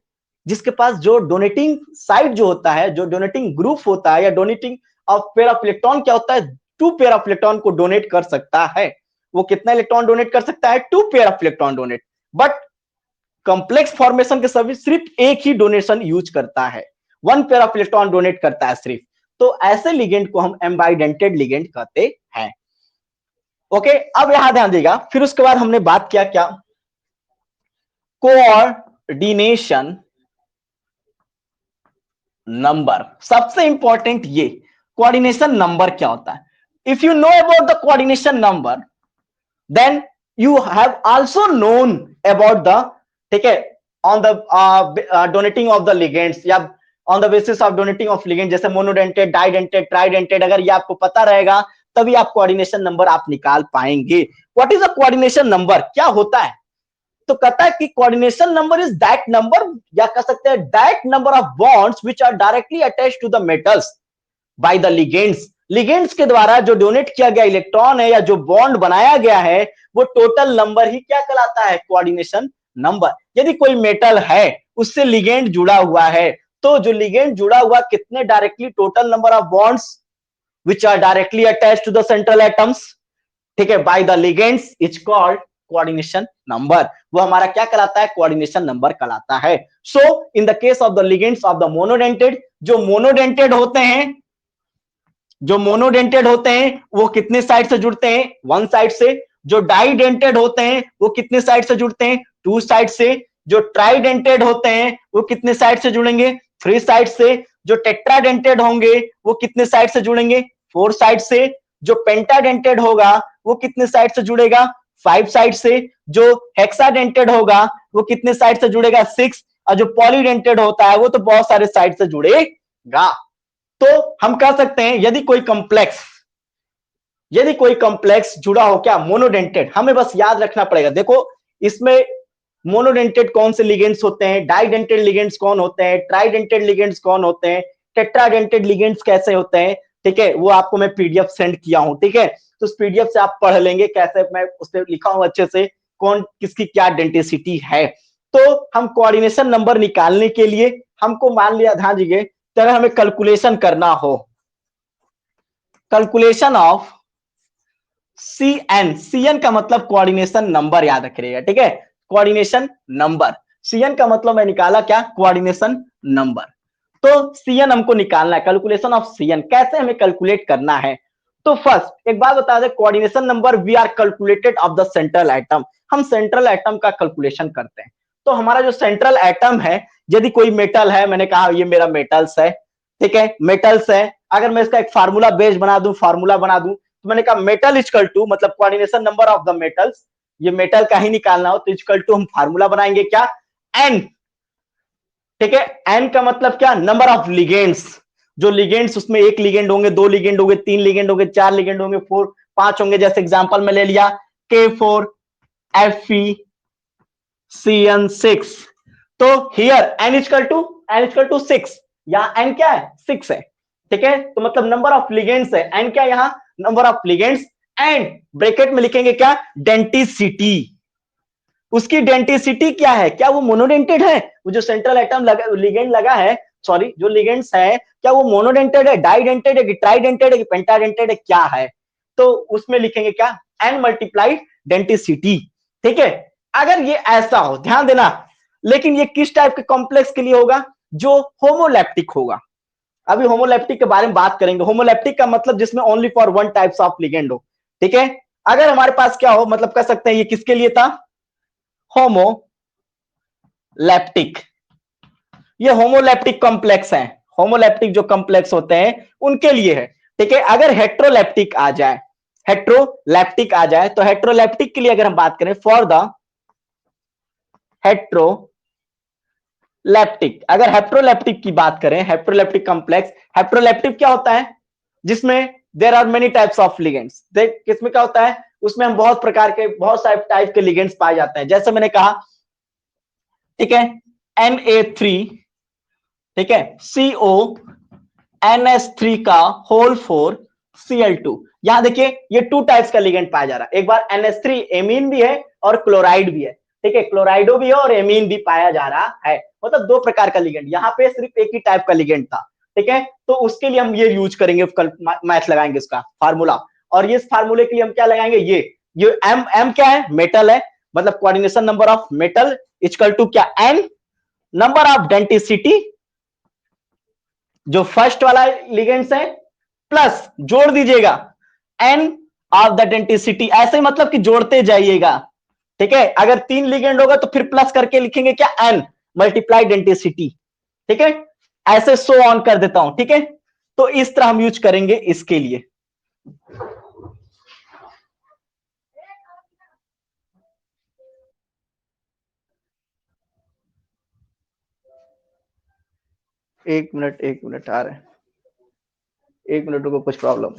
जिसके पास जो डोनेटिंग साइड जो होता है, जो डोनेटिंग ग्रुप होता है, या donating of pair of electron क्या होता है, टू पेयर ऑफ इलेक्ट्रॉन को डोनेट कर सकता है। वो कितना इलेक्ट्रॉन डोनेट कर सकता है, two pair of electron donate, but complex formation के सभी सिर्फ एक ही डोनेशन यूज करता है, one pair of electron donate करता है सिर्फ। तो ऐसे लिगेंड को हम एम्बाइडेंटेड लिगेंड कहते हैं, ओके। अब यहां ध्यान देगा, फिर उसके बाद हमने बात किया क्या, कोऑर्डिनेशन नंबर। सबसे इंपॉर्टेंट ये कोऑर्डिनेशन नंबर क्या होता है। If you know about the coordination number, then you have also known about the, ठीक है, on the donating of the ligands, या on the basis of donating of ligand, जैसे मोनोडेंटेड, डाइडेंटेड, ट्राइडेंटेड, अगर ये आपको पता रहेगा तभी आप कोऑर्डिनेशन नंबर आप निकाल पाएंगे। What is a coordination number, क्या होता है, तो कहता है कि coordination number is that number, या कह सकते हैं that number of bonds which are directly attached to the metals by the ligands. Ligands के द्वारा जो डोनेट किया गया इलेक्ट्रॉन है, या जो बॉन्ड बनाया गया है, वो टोटल नंबर ही क्या कहलाता है, कोऑर्डिनेशन नंबर। यदि कोई मेटल है उससे लिगेंड जुड़ा हुआ है, तो जो लिगेंड जुड़ा हुआ कितने directly, total number of bonds which are directly attached to the central atoms, ठीक है, by the ligands is called coordination number। वो हमारा क्या कहलाता है, कोऑर्डिनेशन नंबर कहलाता है। So in the case of the ligands of the monodentate, जो मोनोडेंटेड होते हैं, जो मोनोडेंटेड होते हैं वो कितने साइड से जुड़ते हैं, वन साइड से। जो डाइडेंटेड होते हैं वो कितने साइड से जुड़ते हैं, टू साइड से। जो ट्राइडेंटेड होते हैं वो कितने साइड से जुड़ेंगे, थ्री साइड से। जो टेट्राडेंटेड होंगे वो कितने साइड से जुड़ेंगे, फोर साइड से। जो पेंटाडेंटेड होगा वो कितने साइड से जुड़ेगा, फाइव साइड से। जो हेक्साडेंटेड होगा वो कितने साइड से जुड़ेगा, सिक्स। और जो पॉलीडेंटेड होता है वो तो बहुत सारे साइड से जुड़ेगा। तो हम कह सकते हैं यदि कोई कॉम्प्लेक्स जुड़ा हो क्या, मोनोडेंटेड, हमें बस याद रखना पड़ेगा। देखो इसमें मोनोडेंटेड कौन से लिगेंड्स होते हैं, डाइडेंटेड लिगेंड्स कौन होते हैं, ट्राइडेंटेड लिगेंड्स कौन होते हैं, टेट्राडेंटेड लिगेंड्स कैसे होते हैं, ठीक है, वो आपको मैं पीडीएफ सेंड किया हूं, ठीक है। तो उस पीडीएफ से आप पढ़ लेंगे, कैसे मैं उस पर लिखा हूं अच्छे से, कौन किसकी क्या डेंसिटी है। तो हम कोऑर्डिनेशन नंबर निकालने के लिए हमको मान लिया, ध्यान दीजिए, अगर हमें कैलकुलेशन करना हो, कैलकुलेशन ऑफ CN का मतलब कोऑर्डिनेशन नंबर, याद रखिएगा, ठीक है, कोऑर्डिनेशन नंबर। CN का मतलब मैं निकाला क्या, कोऑर्डिनेशन नंबर। तो Cn हमको निकालना है, कैलकुलेशन ऑफ Cn कैसे हमें कैलकुलेट करना है। तो फर्स्ट एक बात बता दें, coordination number we are calculated of the central atom, हम सेंट्रल एटम का कैलकुलेशन करते हैं। तो हमारा जो सेंट्रल एटम है, यदि कोई मेटल है, मैंने कहा ये मेरा मेटल्स है, ठीक है, मेटल्स है, अगर मैं इसका एक फार्मूला बेस बना दूं, फार्मूला बना दूं, तो मैंने कहा मेटल इक्वल टू, मतलब coordination number of the metals, ये मेटल का ही निकालना हो तो इक्वल टू हम फार्मूला बनाएंगे क्या, एन, ठीक है, एन का मतलब क्या, नंबर ऑफ लिगेंड्स, जो लिगेंड्स उसमें एक लिगेंड होंगे, दो लिगेंड होंगे, तीन लिगेंड होंगे, चार लिगेंड होंगे, फोर, पांच होंगे, जैसे एग्जांपल में ले लिया K4Fe6, तो हियर n इक्वल टू 6, यहां n क्या है, 6 है, ठीक है, तो मतलब नंबर ऑफ लिगेंड्स है, n क्या यहां, number of ligands, and bracket में लिखेंगे क्या, डेंटिसिटी, उसकी डेंटिसिटी क्या है, क्या वो मोनोडेंटेड है, वो जो सेंट्रल एटम लगा, लिगेंड लगा है, सॉरी जो लिगेंड्स है, क्या वो मोनोडेंटेड है, डाइडेंटेड है, कि ट्राइडेंटेड है, कि पेंटाडेंटेड है, क्या है, तो उसमें लिखेंगे क्या, एन मल्टीप्लाइड डेंटिसिटी, ठीक है। अगर ये ऐसा हो, ध्यान देना, लेकिन ये किस टाइप के कॉम्प्लेक्स के लिए होगा, जो होमोलैप्टिक होगा, अभी होमोलैप्टिक के बारे में बात करेंगे। होमोलैप्टिक का मतलब जिसमें only for one types of ligand हो, ठीक है। अगर हमारे पास क्या हो, मतलब कह सकते हैं ये किसके लिए था, होमोलैप्टिक, ये होमोलैप्टिक कॉम्प्लेक्स है, होमोलैप्टिक जो कॉम्प्लेक्स होते हैं उनके लिए है, ठीक है। अगर हेट्रोलैप्टिक आ जाए, हेट्रोलैप्टिक आ जाए, तो हेट्रोलैप्टिक के लिए अगर हम बात करें, फॉर द हेट्रोलैप्टिक, अगर हेट्रोलैप्टिक की बात करें, हेट्रोलैप्टिक कॉम्प्लेक्स, हेट्रोलैप्टिक क्या होता है, जिसमें there are many types of ligands, देख किसमें क्या होता है, उसमें हम बहुत प्रकार के, बहुत सारे टाइप के लिगेंड्स पाए जाते हैं, जैसे मैंने कहा, ठीक है, Na3, ठीक है, CO NH3 का होल 4 Cl2, यहां देखिए ये टू टाइप्स का लिगेंड पाया जा रहा है, एक बार NH3 एमीन भी है और क्लोराइड भी है, ठीक है, क्लोराइडो भी है और एमीन भी पाया जा रहा है, मतलब दो प्रकार का लिगेंड, यहां पे सिर्फ एक ही टाइप का लिगेंड था, ठीक है। तो उसके लिए हम ये यूज करेंगे, कल मैथ लगाएंगे इसका फार्मूला, और ये फार्मूले के लिए हम क्या लगाएंगे, ये एम, एम क्या है, मेटल है, मतलब coordination number of metal equal to क्या, एन, नंबर ऑफ डेंटिसिटी जो फर्स्ट वाला लिगेंड्स है, प्लस जोड़ दीजिएगा एन ऑफ द डेंटिसिटी, ऐसे मतलब कि जोड़ते जाइएगा, ठीक है। अगर तीन लिगेंड होगा तो फिर प्लस करके लिखेंगे क्या, एन मल्टीप्लाई डेंटिसिटी, ठीक है, ऐसे सो ऑन कर देता हूं, ठीक है। तो इस तरह हम यूज करेंगे इसके लिए। एक मिनट आ रहे हैं, एक मिनट को कुछ प्रॉब्लम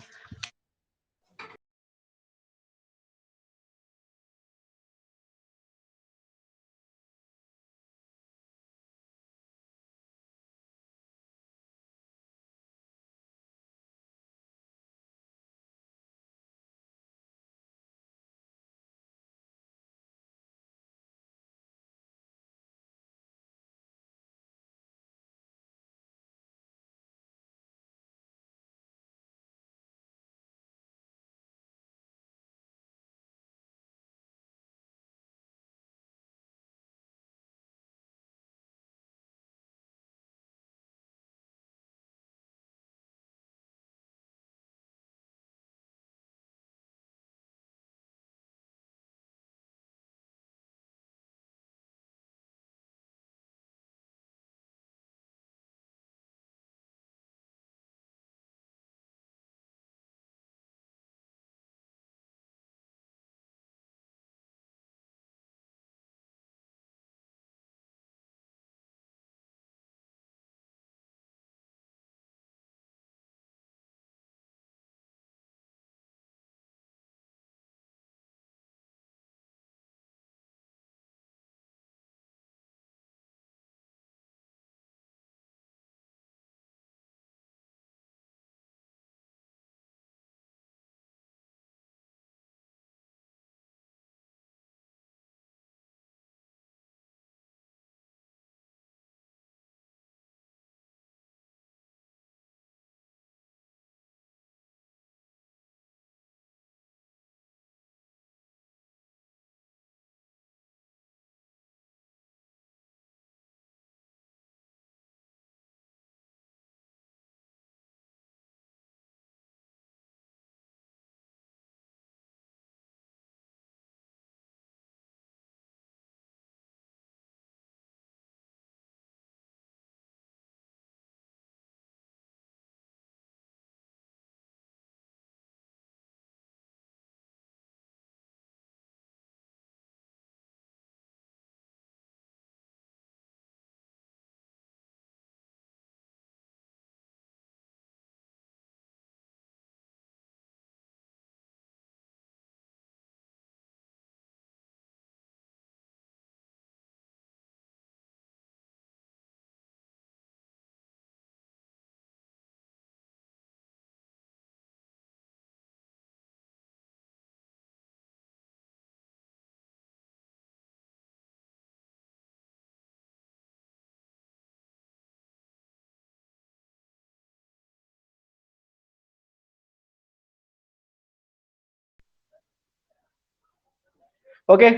ओके,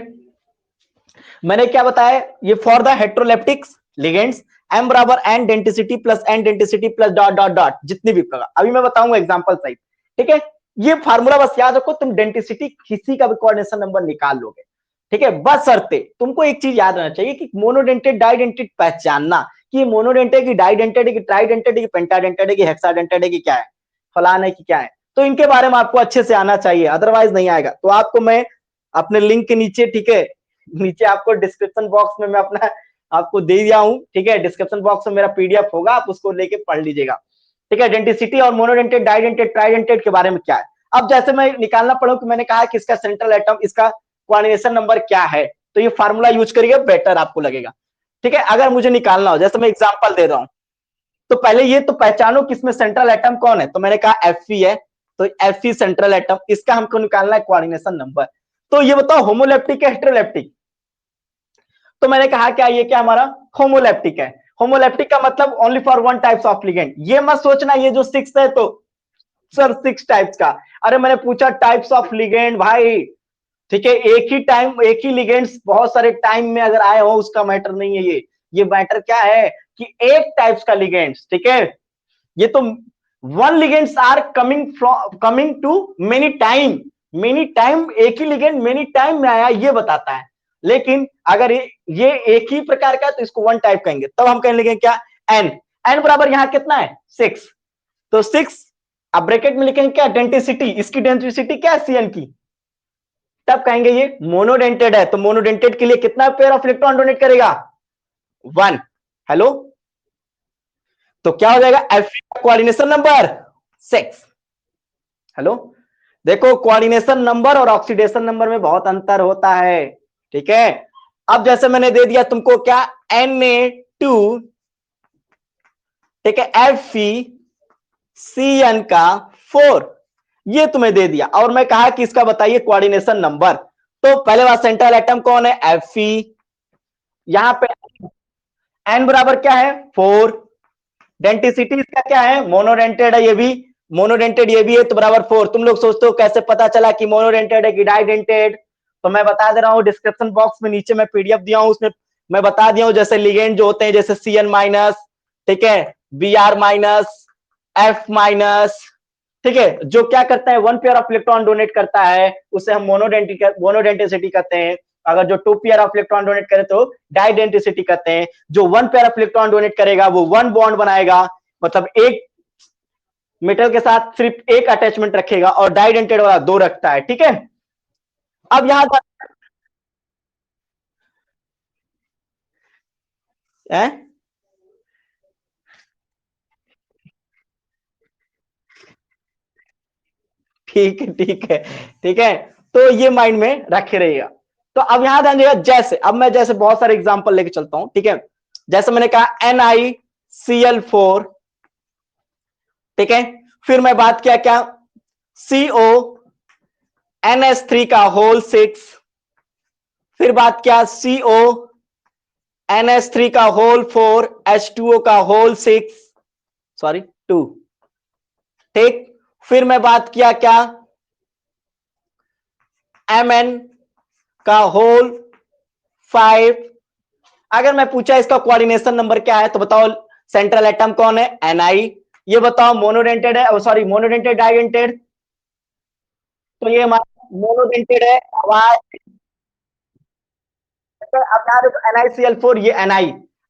मैंने क्या बताया, ये फॉर द हेट्रोलेप्टिक्स लिगेंड्स m बराबर n denticity plus n denticity plus dot dot dot जितनी भी प्रकार, अभी मैं बताऊंगा एग्जांपल सहित। ठीक है, ये फार्मूला बस याद रखो, तुम डेंटिसिटी किसी का भी कोऑर्डिनेशन नंबर निकाल लोगे। ठीक है, बस शर्ते तुमको एक चीज याद रहना चाहिए कि मोनोडेंटेड डाइडेंटेड पहचानना कि मोनोडेंटेड की डाइडेंटेड की ट्राइडेंटेड की पेंटाडेंटेड की हेक्साडेंटेड की क्या है, फलाना है कि क्या है, तो इनके बारे में आपको अच्छे से आना चाहिए, अदरवाइज नहीं आएगा। तो आपको मैं अपने लिंक के नीचे, ठीक है, नीचे आपको डिस्क्रिप्शन बॉक्स में मैं अपना आपको दे दिया हूं। ठीक है, डिस्क्रिप्शन बॉक्स में मेरा पीडीएफ होगा, आप उसको लेके पढ़ लीजिएगा। ठीक है, डेंटिसिटी और मोनोडेंटेड डाइडेंटेड ट्राइडेंटेड के बारे में क्या है। अब जैसे मैं निकालना पड़ू कि मैंने कहा कि इसका सेंट्रल एटम, इसका कोऑर्डिनेशन नंबर क्या है, तो ये फार्मूला यूज करिए, बेटर आपको लगेगा। ठीक है, अगर मुझे निकालना हो, जैसे मैं एग्जांपल दे रहा हूं, तो पहले ये तो पहचानो कि इसमें सेंट्रल एटम कौन है, तो मैंने कहा Fe है, तो Fe सेंट्रल एटम, इसका हमको निकालना है कोऑर्डिनेशन नंबर। तो ये बताओ होमोलेप्टिक है हेटेरोलेप्टिक, तो मैंने कहा क्या, ये क्या हमारा होमोलेप्टिक है। होमोलेप्टिक का मतलब only for one types of ligand, ये मत सोचना ये जो 6 है तो सर 6 टाइप्स का, अरे मैंने पूछा टाइप्स ऑफ लिगेंड भाई। ठीक है, एक ही टाइम, एक ही लिगेंड्स बहुत सारे टाइम में अगर आए हो उसका मैटर नहीं है, ये मैटर क्या है कि एक टाइप्स का लिगेंड्स। ठीक है, ये तो one ligands are coming to many time एक ही लिगेंड मेनी टाइम में आया, ये बताता है। लेकिन अगर ये एक ही प्रकार का तो इसको वन टाइप कहेंगे, तब हम कहेंगे क्या, एन बराबर यहां कितना है 6, तो 6 अब ब्रैकेट में लिखेंगे क्या, डेंटिसिटी, इसकी डेंटिसिटी क्या है Cn की, तब कहेंगे ये मोनोडेंटेड है। तो मोनोडेंटेड के लिए कितना पेयर ऑफ इलेक्ट्रॉन डोनेट करेगा, 1। हेलो, तो क्या हो जाएगा, Fe का कोऑर्डिनेशन नंबर 6। हेलो, देखो कोऑर्डिनेशन नंबर और ऑक्सीडेशन नंबर में बहुत अंतर होता है। ठीक है, अब जैसे मैंने दे दिया तुमको क्या, Na2, ठीक है, FeCN का 4, ये तुम्हें दे दिया, और मैं कहा कि इसका बताइए कोऑर्डिनेशन नंबर। तो पहले बात सेंट्रल एटम कौन है, Fe, यहां पे n बराबर क्या है 4, डेंटिसिटी इसका क्या है, मोनोडेंटेड है, ये भी मोनोडेंटेड, ये भी है, तो बराबर 4। तुम लोग सोचते हो कैसे पता चला कि मोनोडेंटेड है कि डाइडेंटेड, तो मैं बता दे रहा हूं, डिस्क्रिप्शन बॉक्स में नीचे मैं पीडीएफ दिया हूं, उसमें मैं बता दिया हूं, जैसे लिगेंड जो होते हैं, जैसे Cn माइनस, ठीक है, Br माइनस, F माइनस, ठीक है, जो क्या करता है, one pair of electron donate करता है, उसे हम मोनोडेंटिसिटी कहते हैं। अगर जो 2 पेयर ऑफ इलेक्ट्रॉन डोनेट करे तो डाइडेंटिसिटी कहते हैं। जो 1 पेयर ऑफ इलेक्ट्रॉन डोनेट करेगा वो 1 बॉन्ड बनाएगा, मतलब एक मेटल के साथ सिर्फ एक अटैचमेंट रखेगा, और डाइडेंटेड वाला 2 रखता है। ठीक है, अब यहां है, ठीक है, ठीक है, ठीक है, तो ये माइंड में रखे रहिएगा। तो अब यहां ध्यान दीजिएगा, जैसे अब मैं जैसे बहुत सारे एग्जांपल लेके चलता हूं। ठीक है, जैसे मैंने कहा NiCl4, ठीक है, फिर मैं बात किया क्या, CONS3 का होल 6, फिर बात किया CONS3 का होल 4, H2O का होल 6, सॉरी 2, ठीक, फिर मैं बात किया क्या, Mn का होल 5। अगर मैं पूछा इसका कोऑर्डिनेशन नंबर क्या है, तो बताओ सेंट्रल एटम कौन है, Ni, ये बताओ मोनोडेंटेड है, सॉरी मोनोडेंटेड डाइडेंटेड, तो ये हमारा मोनोडेंटेड है। अब यार NiCl4, ये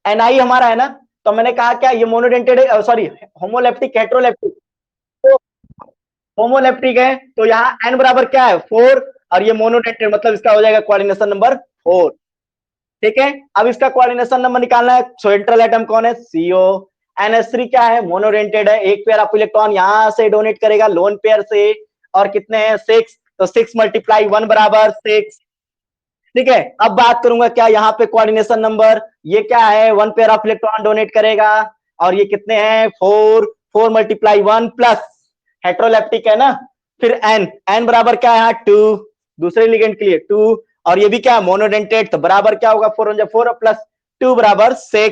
Ni हमारा है ना, तो मैंने कहा क्या, ये मोनोडेंटेड है, सॉरी होमोलेप्टिक हेट्रोलेप्टिक, तो होमोलेप्टिक है, तो यहाँ n बराबर क्या है 4, और ये मोनोडेंटेड, मतलब इसका हो जाएगा कोऑर्डिनेशन नंबर 4। ठीक है, अब इसका कोऑर्डिनेशन नंबर निकालना है, सेंट्रल एटम कौन है, CO, NH3 क्या है, मोनोडेंटेड है, एक पेयर ऑफ इलेक्ट्रॉन यहां से डोनेट करेगा लोन पेयर से, और कितने हैं 6, तो 6 मल्टीप्लाई 1 बराबर 6। ठीक है, अब बात करूंगा क्या, यहाँ पे कोऑर्डिनेशन नंबर, ये क्या है, 1 पेयर ऑफ इलेक्ट्रॉन डोनेट करेगा, और ये कितने हैं 4 मल्टीप्लाई 1 प्लस हेट्रोलेप्टिक है ना, फिर n बराबर क्या है यहाँ 2, दूसरे लिगेंड के लिए 2, और ये भी क्या है मोनोडेंटेड, तो बराबर क्या होगा 4 प्लस 2 बराबर 6।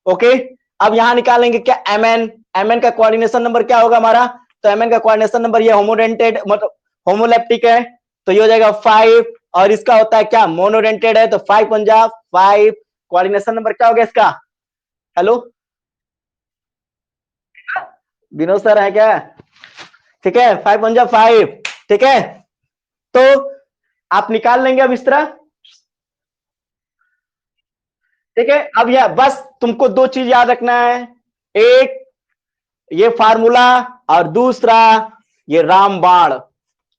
ओके, अब यहां निकालेंगे क्या, mn का कोऑर्डिनेशन नंबर क्या होगा हमारा, तो mn का कोऑर्डिनेशन नंबर ये होमोडेंटेड मतलब होमोलेप्टिक है, तो ये हो जाएगा 5, और इसका होता है क्या, मोनोडेंटेड है, तो 5 पंजा 5। कोऑर्डिनेशन नंबर क्या हो गया इसका, हेलो विनोद सर है क्या, ठीक है, 5 पंजा 5, ठीक है। तो आप निकाल लेंगे अब इस तरह, ठीक है। अब यह बस तुमको दो चीज याद रखना है, एक ये फार्मूला और दूसरा ये रामबाण,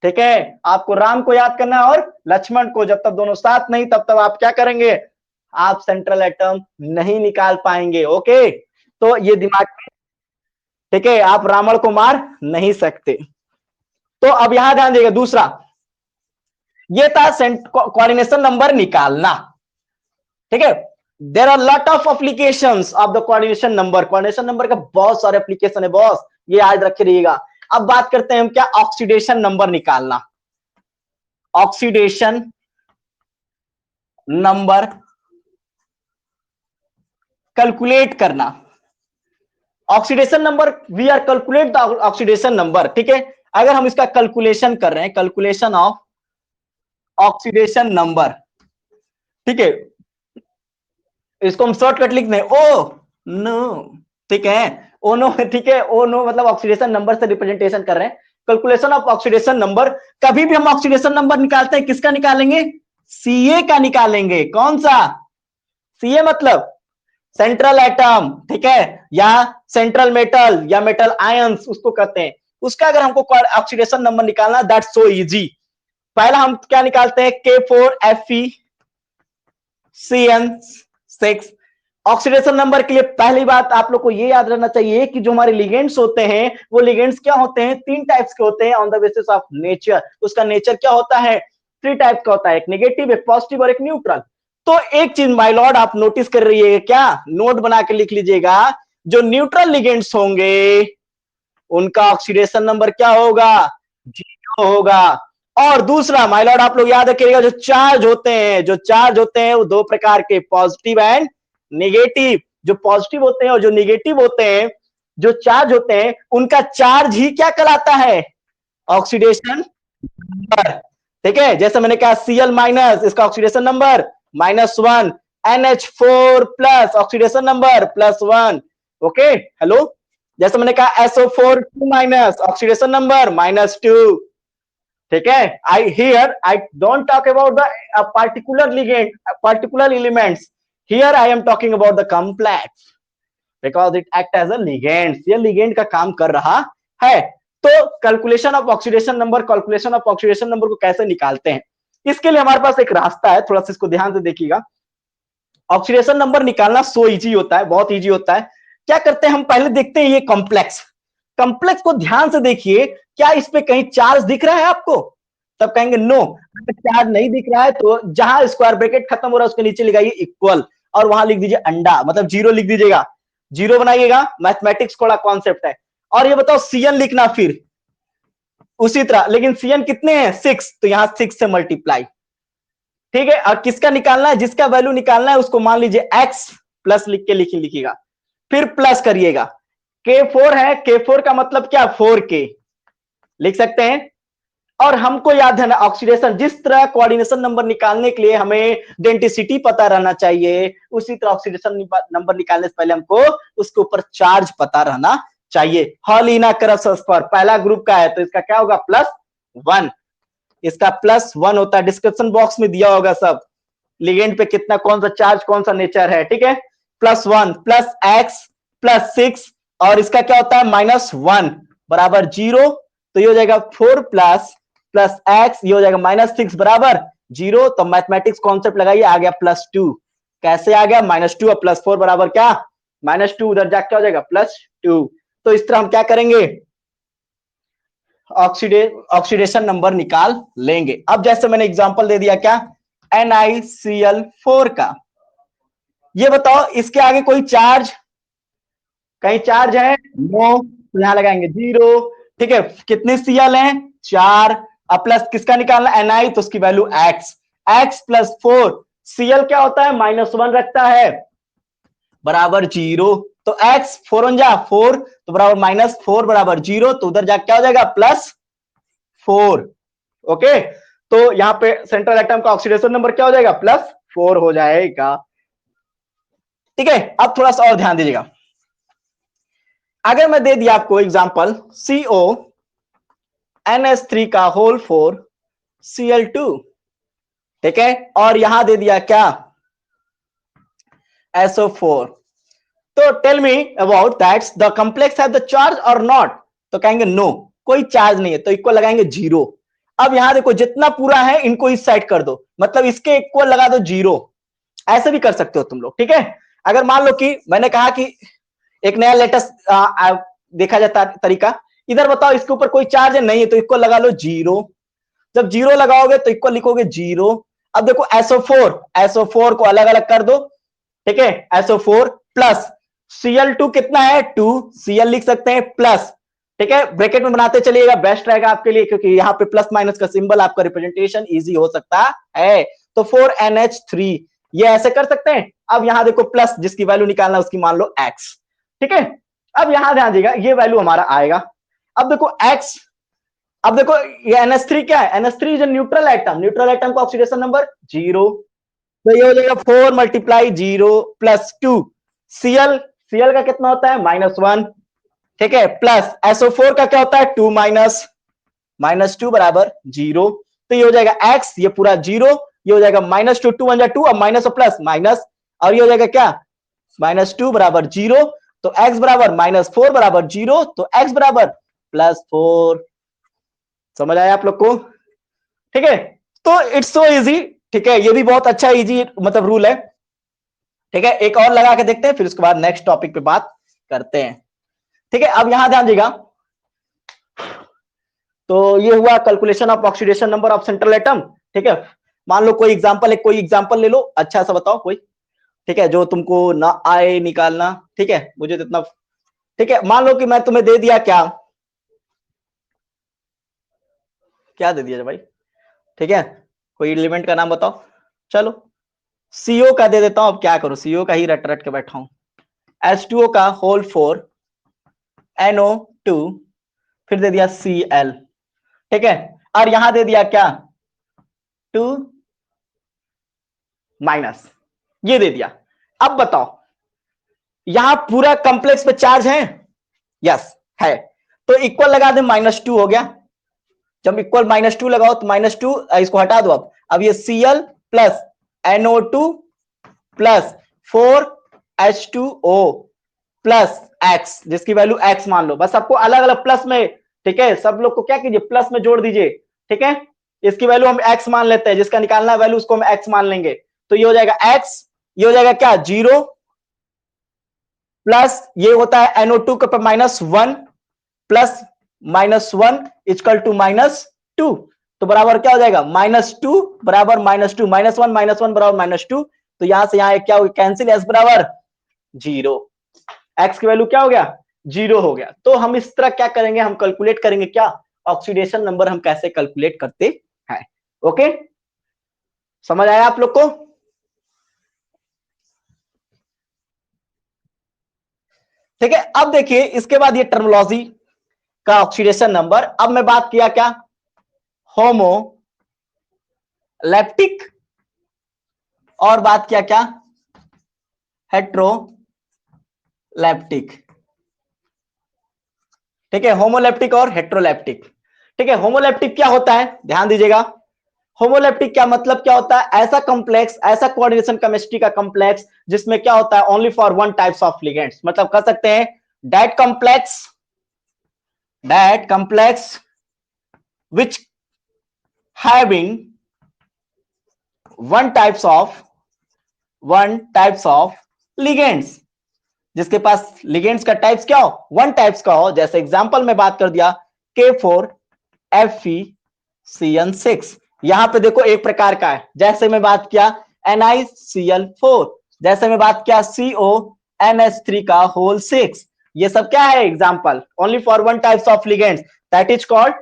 ठीक है। आपको राम को याद करना है और लक्ष्मण को, जब तक दोनों साथ नहीं तब तक आप क्या करेंगे, आप सेंट्रल एटम नहीं निकाल पाएंगे, ओके। तो ये दिमाग में, ठीक है, आप रावण को मार नहीं सकते। तो अब यहां ध्यान देगा, दूसरा ये था कोऑर्डिनेशन नंबर निकालना, ठीक है। There are lot of application of the coordination number, coordination number का बहुत सारे एप्लीकेशन है बॉस, ये याद रखे रहिएगा। अब बात करते हैं हम क्या, ऑक्सीडेशन नंबर निकालना, ऑक्सीडेशन नंबर कैलकुलेट करना, oxidation number, we are calculate the oxidation number, ठीक है। अगर हम इसका कैलकुलेशन कर रहे हैं, कैलकुलेशन ऑफ ऑक्सीडेशन नंबर, ठीक है, इसको हम शॉर्टकट लिख दें ओ नो, ठीक है, ओ नो, ठीक है, ओ नो मतलब ऑक्सीडेशन नंबर से रिप्रेजेंटेशन कर रहे हैं, कैलकुलेशन ऑफ ऑक्सीडेशन नंबर। कभी भी हम ऑक्सीडेशन नंबर निकालते हैं किसका निकालेंगे, सीए का निकालेंगे, कौन सा, सीए मतलब सेंट्रल एटम, ठीक है, या सेंट्रल मेटल या मेटल आयंस उसको कहते हैं, उसका अगर हमको ऑक्सीडेशन नंबर निकालना, दैट्स सो इजी। पहला हम क्या निकालते हैं, K4Fe ऑक्सीडेशन नंबर के लिए पहली बात आप लोग को ये याद रखना चाहिए कि जो हमारे लिगेंड्स होते हैं वो लिगेंड्स क्या होते हैं, तीन टाइप्स के होते हैं on the basis of nature. उसका नेचर क्या होता है, थ्री टाइप का होता है, एक नेगेटिव, एक पॉजिटिव और एक न्यूट्रल। तो एक चीज माय लॉर्ड आप नोटिस कर रही क्या, नोट बना के लिख लीजिएगा, जो न्यूट्रल लिगेंड्स होंगे उनका ऑक्सीडेशन नंबर क्या होगा, 0 होगा। और दूसरा माय लॉर्ड आप लोग याद रखिएगा, जो चार्ज होते हैं, जो चार्ज होते हैं वो दो प्रकार के, पॉजिटिव एंड नेगेटिव। जो पॉजिटिव होते हैं और जो नेगेटिव होते हैं, जो चार्ज होते हैं उनका चार्ज ही क्या कहलाता है, ऑक्सीडेशन नंबर, ठीक है। जैसे मैंने कहा Cl माइनस, इसका oxidation number -1, NH4 plus oxidation number +1, okay, hello. जैसे मैंने कहा SO4 2 माइनस ऑक्सीडेशन नंबर -2, ठीक है। I here I don't talk about the particular ligand, particular elements, here I am talking about the complex because it act as a ligand, ये लिगेंड का काम कर रहा है। तो calculation of oxidation number, calculation of oxidation number को कैसे निकालते हैं, इसके लिए हमारे पास एक रास्ता है, थोड़ा सा इसको ध्यान से देखिएगा। ऑक्सीडेशन नंबर निकालना सो इजी होता है, बहुत इजी होता है। क्या करते हैं हम, पहले देखते हैं ये कॉम्प्लेक्स, कॉम्प्लेक्स को ध्यान से देखिए, क्या इस पे कहीं चार्ज दिख रहा है आपको, तब कहेंगे नो। चार्ज नहीं दिख रहा है तो जहां स्क्वायर ब्रैकेट खत्म हो रहा है उसके नीचे लगाइए इक्वल, और वहां लिख दीजिए अंडा, मतलब 0 लिख दीजिएगा, 0 बनाइएगा, मैथमेटिक्स थोड़ा कॉन्सेप्ट है। और ये बताओ Cn लिखना फिर उसी तरह, लेकिन Cn कितने हैं 6, तो यहां 6 से मल्टीप्लाई, ठीक है। और किसका निकालना है, जिसका वैल्यू निकालना है उसको मान लीजिए x प्लस लिख के लिखिएगा, फिर प्लस करिएगा। K4 है, K4 का मतलब क्या, 4K लिख सकते हैं। और हमको याद है ना ऑक्सीडेशन, जिस तरह कोऑर्डिनेशन नंबर निकालने के लिए हमें डेंसिटी पता रहना चाहिए, उसी तरह ऑक्सीडेशन नंबर निकालने से पहले हमको उसके ऊपर चार्ज पता रहना चाहिए। हॉलिना करस पर पहला ग्रुप का है तो इसका क्या होगा, +1, इसका +1 होता है, डिस्क्रिप्शन बॉक्स में दिया होगा सब, लिगेंड पे कितना, कौन सा चार्ज, कौन सा नेचर है, ठीक है। +1 प्लस x +6, और इसका क्या होता है -1 बराबर 0, तो ये हो जाएगा 4 प्लस x, ये हो जाएगा -6 बराबर 0। तो मैथमेटिक्स कॉन्सेप्ट लगाइए, आ गया +2, कैसे आ गया, -2 और +4 बराबर क्या, -2, उधर जाके क्या हो जाएगा +2। तो इस तरह हम क्या करेंगे, ऑक्सीडेशन नंबर निकाल लेंगे। अब जैसे मैंने एग्जांपल दे दिया क्या, NiCl4 का, ये बताओ इसके आगे कोई चार्ज, कहीं चार्ज है, नो, तो यहां लगाएंगे 0, ठीक है। कितने Cl हैं, 4, अब प्लस किसका निकालना, Ni, तो उसकी वैल्यू x प्लस 4, Cl क्या होता है, -1 रखता है, बराबर 0, तो x 4 4, तो बराबर -4 बराबर 0, तो उधर जाके क्या हो जाएगा +4, ओके। तो यहाँ पे सेंट्रल एटम का ऑक्सीडेशन नंबर क्या हो जाएगा, +4 हो जाएगा। ठीक है, अब थोड़ा सा और ध्यान दीजिएगा। अगर मैं दे दिया आपको एग्जांपल CO NH3 का होल 4 Cl2, ठीक है, और यहां दे दिया क्या, SO4, तो tell me about that's the complex have the charge और नॉट, तो कहेंगे नो, कोई चार्ज नहीं है, तो इक्वल लगाएंगे 0। अब यहां देखो जितना पूरा है इनको इस साइड कर दो, मतलब इसके इक्वल लगा दो 0, ऐसे भी कर सकते हो तुम लोग। ठीक है, अगर मान लो कि मैंने कहा कि एक नया लेटेस्ट देखा जाता तरीका, इधर बताओ इसके ऊपर कोई चार्ज है नहीं है, तो इक्वल लगा लो 0। जब 0 लगाओगे तो इक्वल लिखोगे 0। अब देखो SO4 को अलग अलग कर दो, ठीक है, SO4 प्लस Cl2 कितना है 2, Cl लिख सकते हैं प्लस, ठीक है, ब्रैकेट में बनाते चलिएगा, बेस्ट रहेगा आपके लिए, क्योंकि यहाँ पे प्लस माइनस का सिंबल आपका रिप्रेजेंटेशन इजी हो सकता है। तो 4NH3 ये ऐसे कर सकते हैं। अब यहां देखो प्लस जिसकी वैल्यू निकालना उसकी मान लो x, ठीक है। अब यहां ध्यान दीजिएगा ये वैल्यू हमारा आएगा। अब देखो x, अब देखो ये NH3 क्या है, NH3 is neutral atom, neutral atom का ऑक्सीडेशन नंबर 0, तो ये हो जाएगा 4 × 0 + 2 Cl का कितना होता है -1, ठीक है, प्लस SO4 का क्या होता है 2 -2 बराबर 0, तो ये हो जाएगा x, ये पूरा 0, ये हो जाएगा -2, 2 × 2, अब माइनस और प्लस माइनस, और ये हो जाएगा क्या -2 बराबर 0, तो x बराबर -4 बराबर 0, तो x बराबर +4। समझ आया आप लोग को? ठीक है, तो इट्स सो इजी, ठीक है, ये भी बहुत अच्छा इजी मतलब रूल है। ठीक है, एक और लगा के देखते हैं, फिर उसके बाद नेक्स्ट टॉपिक पे बात करते हैं। ठीक है, अब यहां ध्यान दीजिएगा, तो ये हुआ calculation of oxidation number of central atom. ठीक है, मान लो कोई एग्जांपल है, कोई एग्जांपल ले लो, अच्छा सा बताओ कोई, ठीक है, जो तुमको ना आए निकालना, ठीक है, मुझे तो इतना, ठीक है, मान लो कि मैं तुम्हें दे दिया क्या, क्या दे दिया भाई, ठीक है, कोई एलिमेंट का नाम बताओ, चलो CO का दे देता हूं, अब क्या करूं, CO का ही रट रट के बैठा हूं, H2O का होल 4 NO2, फिर दे दिया Cl, ठीक है, और यहां दे दिया क्या 2 माइनस, ये दे दिया। अब बताओ यहां पूरा कॉम्प्लेक्स पे चार्ज है, यस है, तो इक्वल लगा दे -2 हो गया। जब इक्वल -2 लगाओ तो -2 इसको हटा दो, अब ये Cl plus NO2 plus 4H2O plus x, जिसकी वैल्यू x मान लो, बस सबको अलग अलग प्लस में, ठीक है, सब लोग को क्या कीजिए प्लस में जोड़ दीजिए, ठीक है, इसकी वैल्यू हम x मान लेते हैं, जिसका निकालना वैल्यू उसको हम x मान लेंगे, तो ये हो जाएगा x, ये हो जाएगा क्या 0 प्लस ये होता है NO2 के पर -1 प्लस -1 इक्वल टू -2, तो बराबर क्या हो जाएगा -2 बराबर -2, -1 बराबर -2, तो यहां से यहां क्या हो गया कैंसिल, s बराबर 0, x की वैल्यू क्या हो गया 0 हो गया। तो हम इस तरह क्या करेंगे, हम कैलकुलेट करेंगे क्या ऑक्सीडेशन नंबर, हम कैसे कैलकुलेट करते हैं। ओके, समझ आया आप लोग को? ठीक है, अब देखिए इसके बाद ये टर्मोलॉजी का ऑक्सीडेशन नंबर, अब मैं बात किया क्या होमो लैप्टिक, और बात किया क्या हेट्रोलैप्टिक, ठीक है, होमोलैप्टिक और हेट्रोलैप्टिक। ठीक है, होमोलैप्टिक क्या होता है ध्यान दीजिएगा, होमोलैप्टिक क्या मतलब क्या होता है, ऐसा कॉम्प्लेक्स, ऐसा कोऑर्डिनेशन केमिस्ट्री का कॉम्प्लेक्स जिसमें क्या होता है only for one types of ligands, मतलब कह सकते हैं that complex which having one types of ligands, जिसके पास लिगेंड्स का टाइप्स क्या हो वन टाइप्स का हो, जैसे एग्जांपल में बात कर दिया K4FeCN6, यहां पे देखो एक प्रकार का है, जैसे मैं बात किया NiCl4, जैसे मैं बात किया CONH3 का होल 6, ये सब क्या है example only for one types of ligands, that is called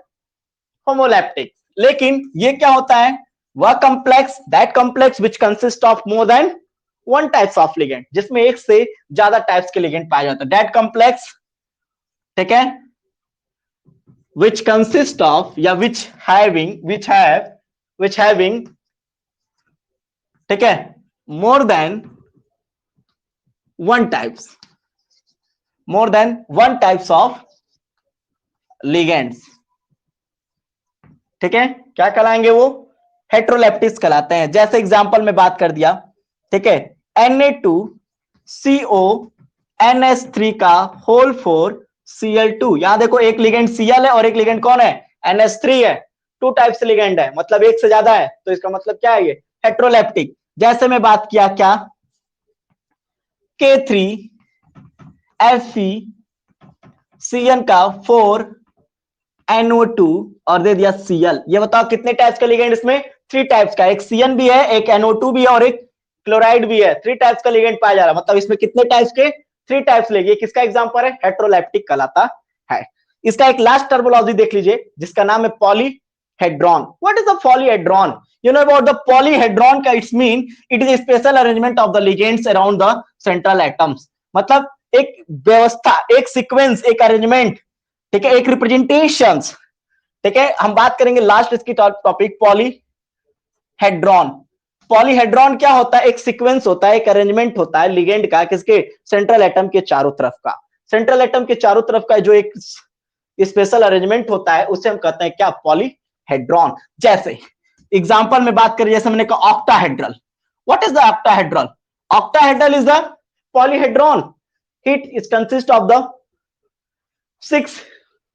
homoleptic. लेकिन ये क्या होता है वह complex, that complex which consist of more than one types of ligand, जिसमें एक से ज्यादा टाइप्स के लिगेंड पाए जाते हैं, दैट कॉम्प्लेक्स, ठीक है, विच कंसिस्ट ऑफ या विच हैव which having, ठीक है, more than one types of ligands, ठीक है, क्या कहलाएंगे वो, हेट्रोलेप्टिक्स कहलाते हैं। जैसे एग्जांपल में बात कर दिया, ठीक है, Na2CO NH3 का होल 4 Cl2, यहां देखो एक लिगेंड Cl है और एक लिगेंड कौन है, NH3 है, टू टाइप्स लिगेंड है, मतलब एक से ज्यादा है, तो इसका मतलब क्या है, ये हेट्रोलेप्टिक। जैसे मैं बात किया क्या, K3FeCN का 4NO2 और दे दिया Cl। ये बताओ कितने टाइप्स का लिगेंड इसमें, 3 टाइप्स का, एक Cn भी है, एक NO2 भी है और एक क्लोराइड भी है, 3 टाइप्स का लिगेंड पाया जा रहा है, मतलब इसमें कितने टाइप्स के, 3 टाइप्स लेंगे। किसका एग्जांपल है, हेट्रोलैप्टिक कहलाता है। इसका एक लास्ट टर्मिनोलॉजी देख लीजिए जिसका नाम है polyhedron. What is the polyhedron, you know about the polyhedron का it's mean it is special arrangement of the ligands around the central atoms, मतलब एक व्यवस्था, एक सीक्वेंस, एक अरेंजमेंट, ठीक है, एक रिप्रेजेंटेशन, ठीक है। हम बात करेंगे लास्ट इसकी टॉपिक पॉलीहेड्रॉन। पॉलीहेड्रॉन क्या होता है, एक सीक्वेंस होता है, एक अरेंजमेंट होता है लिगेंड का, किसके, सेंट्रल एटम के चारों तरफ का, सेंट्रल एटम के चारों तरफ का जो एक स्पेशल अरेंजमेंट होता है उसे हम कहते हैं क्या, पॉलीहेड्रॉन। जैसे एग्जांपल में बात करें, जैसे मैंने कहा octahedral, what is the octahedral, octahedral is the polyhedron, it is consist of the 6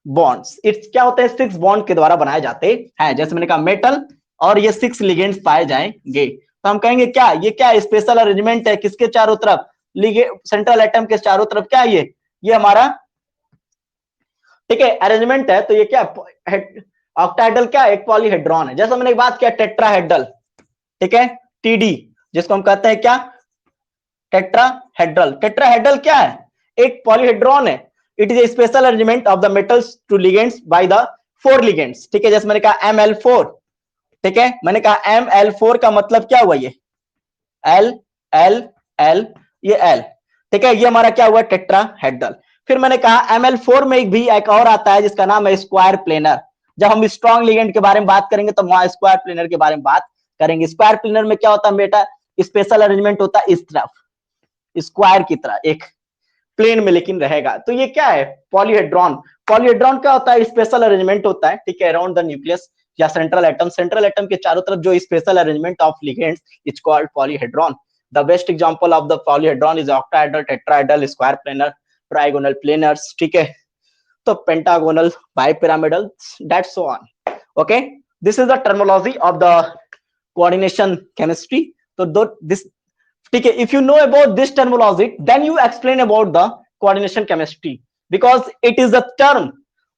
bonds, it's क्या होते हैं, 6 बॉन्ड के द्वारा बनाए जाते हैं। जैसे मैंने कहा मेटल और ये 6 लिगेंड्स पाए जाएंगे, तो हम कहेंगे क्या, ये क्या स्पेशल अरेंजमेंट है, किसके चारों तरफ, सेंट्रल एटम के चारों तरफ, क्या ये हमारा, ठीक है, अरेंजमेंट है। तो ये क्या, ऑक्टाहेड्रल क्या, एक पॉलीहेड्रॉन है। जैसे मैंने बात किया टेट्राहेड्रल, ठीक है, टीडी, जिसको हम कहते हैं क्या, टेट्राहेड्रल। टेट्राहेड्रल क्या है, एक पॉलीहेड्रॉन है, it is a special arrangement of the metals to ligands by the 4 ligands, ठीक है। जैसे मैंने कहा ML4, ठीक है, मैंने कहा ML4 का मतलब क्या हुआ, ये L L L, ये L, ठीक है, ये हमारा क्या हुआ, टेट्राहेड्रल। फिर मैंने कहा ML4 में भी एक और आता है जिसका नाम है स्क्वायर प्लेनर। जब हम स्ट्रॉन्ग लिगेंड के बारे में बात करेंगे तो वहां स्क्वायर प्लेनर के बारे में बात करेंगे। स्क्वायर प्लेनर में क्या होता है बेटा, स्पेशल अरेंजमेंट होता है इस तरफ, स्क्वायर की तरह, एक प्लेन में लेकिन रहेगा। तो ये क्या है, पॉलीहेड्रॉन। पॉलीहेड्रॉन क्या होता है, स्पेशल अरेंजमेंट होता है, ठीक है, अराउंड द न्यूक्लियस या सेंट्रल एटम, सेंट्रल एटम के चारों तरफ जो special arrangement of ligands, it's called polyhedron. The best example of the polyhedron is octahedral, tetrahedral, square planar, trigonal planars, ठीक है, तो pentagonal, bipyramidal, that's so on. Okay, this is the terminology of the coordination chemistry. तो दिस, ठीक है, if you know about this terminology then you explain about the coordination chemistry because it is the term,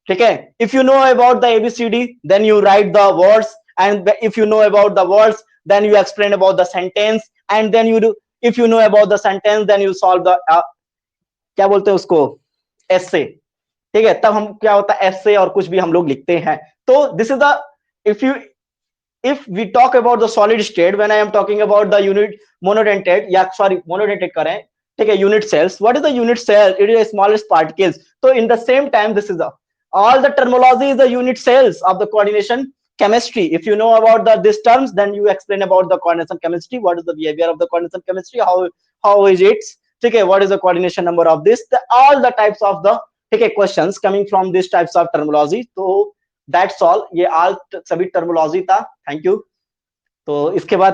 ठीक है। If you know about the ABCD then you write the words, and if you know about the words then you explain about the sentence, and then you do, if you know about the sentence then you solve the क्या बोलते हैं उसको, एसे, ठीक है, तब हम क्या होता है एसे और कुछ भी हम लोग लिखते हैं। तो this is the, if we talk about the solid state, when I am talking about the unit monodentate, या sorry monodentate करें, ठीक है, unit cells, what is the unit cell, it is the smallest particles. So in the same time this is the, all the terminology is the unit cells of the coordination chemistry. If you know about these terms then you explain about the coordination chemistry, what is the behavior of the coordination chemistry, how is it, ठीक है, what is the coordination number of this, all the types of the, ठीक है, questions coming from these types of terminology. तो दैट्स ऑल, ये ऑल सभी टर्मिनोलॉजी था। Thank you. तो इसके बाद